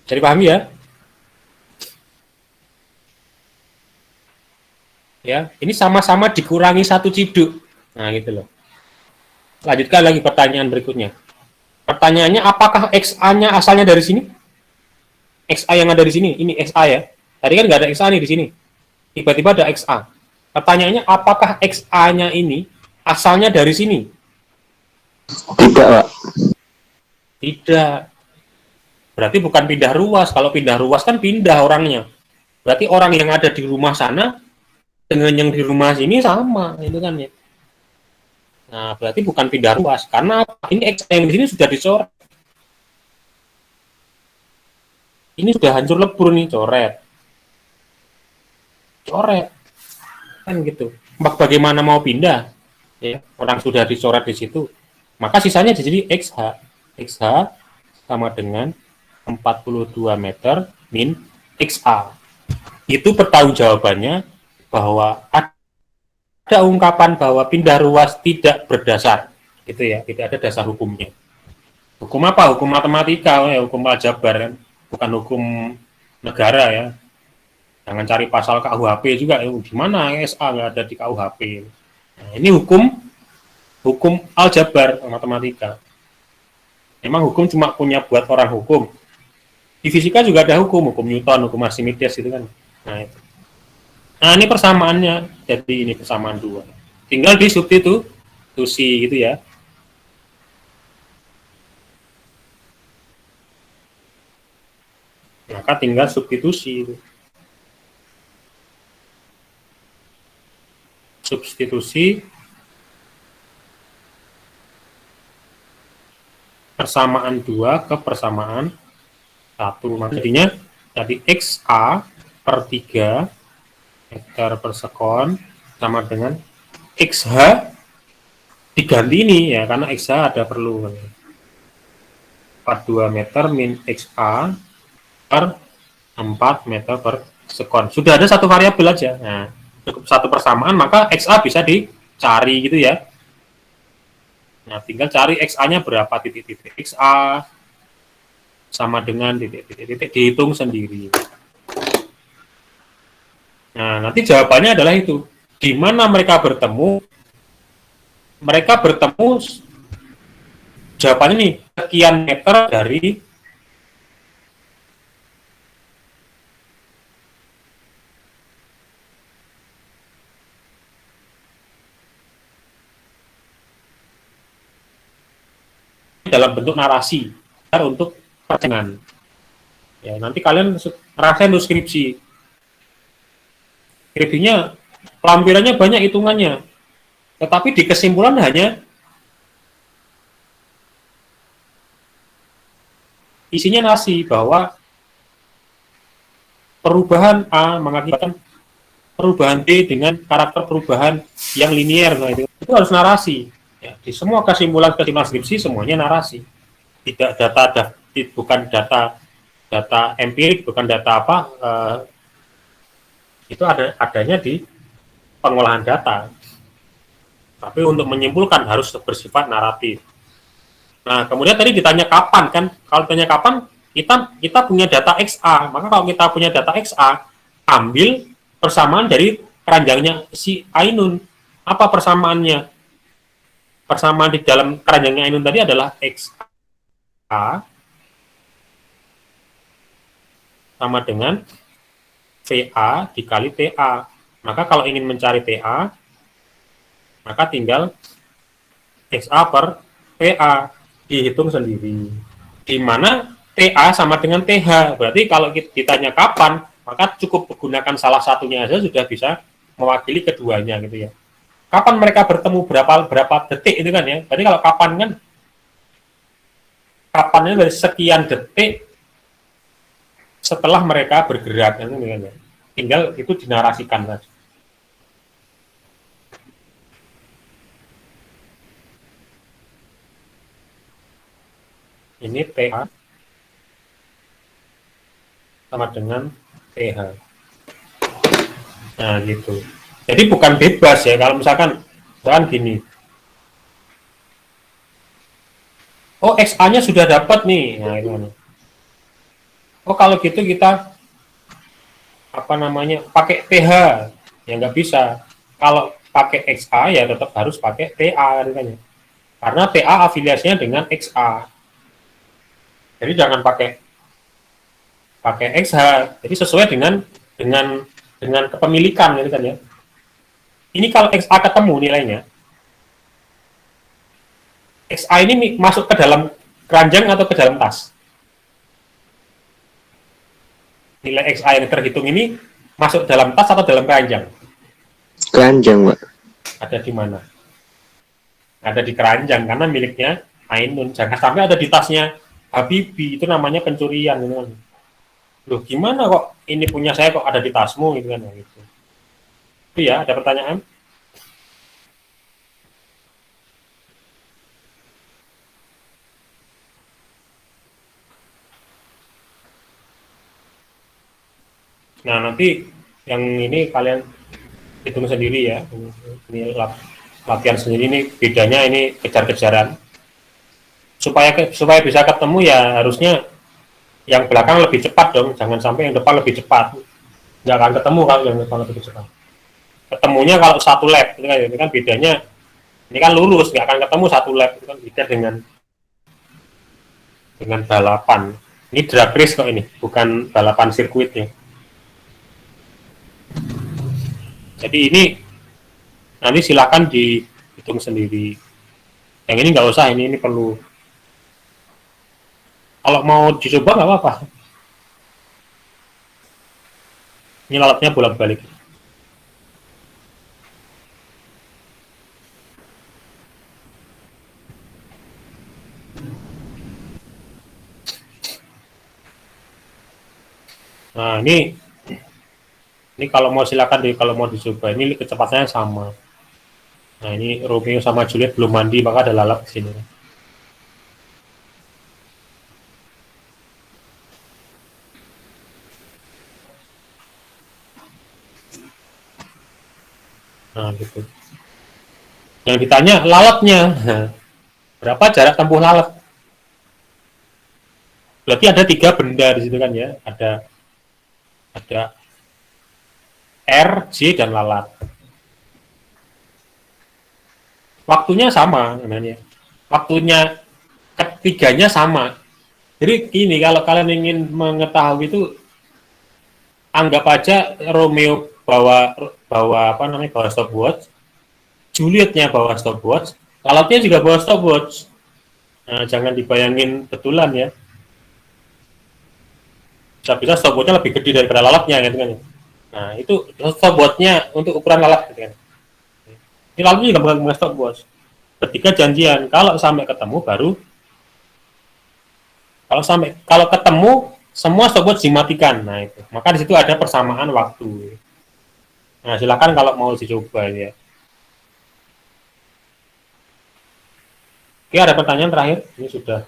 Jadi pahami ya? Ya, ini sama-sama dikurangi 1 ciduk. Nah, gitu loh. Lanjutkan lagi pertanyaan berikutnya. Pertanyaannya, apakah XA-nya asalnya dari sini? XA yang ada di sini, ini XA ya. Tadi kan nggak ada XA nih di sini. Tiba-tiba ada XA. Pertanyaannya, apakah XA-nya ini asalnya dari sini? Tidak, Pak. Tidak. Berarti bukan pindah ruas. Kalau pindah ruas kan pindah orangnya. Berarti orang yang ada di rumah sana dengan yang di rumah sini sama, itu kan ya. Nah, berarti bukan pindah ruas. Karena ini X yang di sini sudah dicoret. Ini sudah hancur lebur nih, coret. Coret. Kan gitu. Bagaimana mau pindah? Ya, orang sudah dicoret di situ. Maka sisanya jadi XH. XH sama dengan 42 meter min XA. Itu pertanggungjawabannya bahwa ada ungkapan bahwa pindah ruas tidak berdasar, gitu ya, tidak ada dasar hukumnya. Hukum apa? Hukum matematika, ya, hukum aljabar, kan? Bukan hukum negara ya. Jangan cari pasal KUHP juga, gimana SA nggak ada di KUHP. Nah, ini hukum aljabar matematika. Memang hukum cuma punya buat orang hukum. Di fisika juga ada hukum Newton, hukum Archimedes itu kan. Nah, itu. Nah, ini persamaannya. Jadi ini persamaan 2. Tinggal disubstitusi gitu ya. Maka tinggal substitusi itu. Substitusi persamaan 2 ke persamaan 1. Jadinya tadi XA per 3 meter per sekon sama dengan XH diganti ini ya, karena XH ada perlu 42 meter min XA per 4 meter per sekon. Sudah ada satu variabel aja. Nah, cukup satu persamaan, maka XA bisa dicari gitu ya. Nah, tinggal cari XA-nya berapa titik-titik. XA sama dengan titik-titik, dihitung sendiri. Nah, nanti jawabannya adalah itu. Di mana mereka bertemu? Mereka bertemu, jawabannya nih, sekian meter dari dalam bentuk narasi untuk percakapan. Ya, nanti kalian rasain untuk skripsi. Skripsinya lampirannya banyak hitungannya, tetapi di kesimpulan hanya isinya narasi bahwa perubahan A mengakibatkan perubahan B dengan karakter perubahan yang linier. Nah, itu harus narasi. Ya, di semua kesimpulan skripsi semuanya narasi, tidak bukan data empirik, bukan data apa, itu adanya di pengolahan data. Tapi untuk menyimpulkan harus bersifat naratif. Nah, kemudian tadi ditanya kapan kan? Kalau ditanya kapan, kita punya data XA. Maka kalau kita punya data XA, ambil persamaan dari keranjangnya si Ainun. Apa persamaannya? Persamaan di dalam keranjangnya Ainun tadi adalah XA sama dengan VA dikali TA. Maka kalau ingin mencari TA, maka tinggal XA per PA dihitung sendiri. Di mana TA sama dengan TH. Berarti kalau ditanya kapan, maka cukup menggunakan salah satunya aja sudah bisa mewakili keduanya gitu ya. Kapan mereka bertemu, berapa detik itu kan ya. Berarti kalau kapan kan, kapannya dari sekian detik setelah mereka bergerak kan ya. Tinggal itu dinarasikan saja. Ini TA sama dengan TH. Nah, gitu. Jadi bukan bebas ya, kalau misalkan gini. Oh, XA-nya sudah dapat nih. Nah, itu. Oh, kalau gitu kita pakai TH. Ya nggak bisa. Kalau pakai XA ya tetap harus pakai TA katanya. Karena TA afiliasinya dengan XA. Jadi jangan pakai XH. Jadi sesuai dengan kepemilikan gitu kan ya. Ini kalau XA ketemu nilainya, XA ini masuk ke dalam keranjang atau ke dalam tas? Nilai XA yang terhitung ini masuk dalam tas atau dalam keranjang? Keranjang, Pak. Ada di mana? Ada di keranjang karena miliknya Ainun. Jangan sampai ada di tasnya Habibie, itu namanya pencurian gitu kan. Loh, gimana kok ini punya saya kok ada di tasmu gitu kan gitu. Itu ya, ada pertanyaan? Nah, nanti yang ini kalian hitung sendiri ya. Ini latihan sendiri, ini bedanya ini kejar-kejaran. Supaya bisa ketemu ya harusnya yang belakang lebih cepat dong, jangan sampai yang depan lebih cepat. Nggak akan ketemu kalau yang depan lebih cepat. Ketemunya kalau satu lap, itu kan bedanya. Ini kan lurus, nggak akan ketemu satu lap, itu kan beda dengan balapan. Ini drag race kok ini, bukan balapan sirkuit ya. Jadi ini nanti silakan dihitung sendiri. Yang ini nggak usah, ini perlu. Kalau mau dicoba nggak apa-apa. Ini lalatnya bolak-balik. Nah, ini kalau mau silakan kalau mau dicoba. Ini kecepatannya sama. Nah, ini Romeo sama Juliet belum mandi, maka ada lalat di sini. Nah, gitu. Yang ditanya lalatnya, berapa jarak tempuh lalat? Berarti ada 3 benda di situ kan ya, ada R, J, dan lalat. Waktunya sama, namanya. Waktunya ketiganya sama. Jadi gini, kalau kalian ingin mengetahui itu, anggap aja Romeo bawa stopwatch, Julietnya bawa stopwatch, lalatnya juga bawa stopwatch. Nah, jangan dibayangin betulan ya. Bisa-bisa stopwatchnya lebih gede daripada lalatnya gitu kan. Nah, itu stopwatchnya untuk ukuran lalat gitu kan. Ini lalatnya juga bukan stopwatch. Ketika janjian, kalau sampai ketemu baru kalau ketemu semua stopwatch dimatikan. Nah, itu. Maka di situ ada persamaan waktu. Nah, silakan kalau mau dicoba ya. Oke, ada pertanyaan terakhir. Ini sudah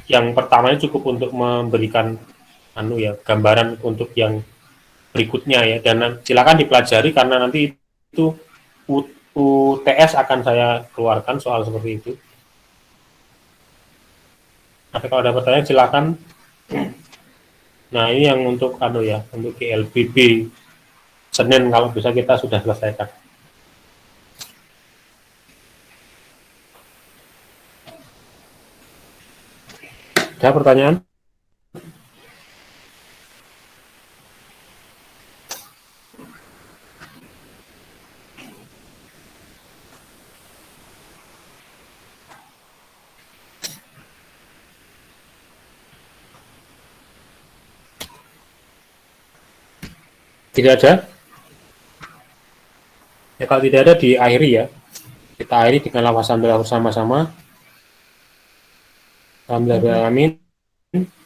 yang pertamanya cukup untuk memberikan gambaran untuk yang berikutnya ya, dan silakan dipelajari karena nanti itu UTS akan saya keluarkan soal seperti itu. Tapi kalau ada pertanyaan silakan. Nah, ini yang untuk untuk GLBB Senin kalau bisa kita sudah selesaikan. Ada pertanyaan? Tidak ada? Ya, kalau tidak ada diakhiri ya. Kita akhiri dengan lafaz hamdalah bersama-sama. Alhamdulillah, amin.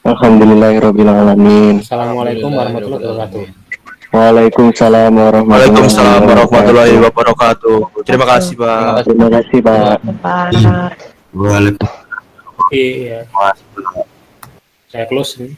Alhamdulillahirrabbilalamin. Assalamualaikum warahmatullahi wabarakatuh. Waalaikumsalam Waalaikumsalam warahmatullahi wabarakatuh. Terima kasih, Pak. Terima kasih, Pak. Pak. Iya. Saya close nih.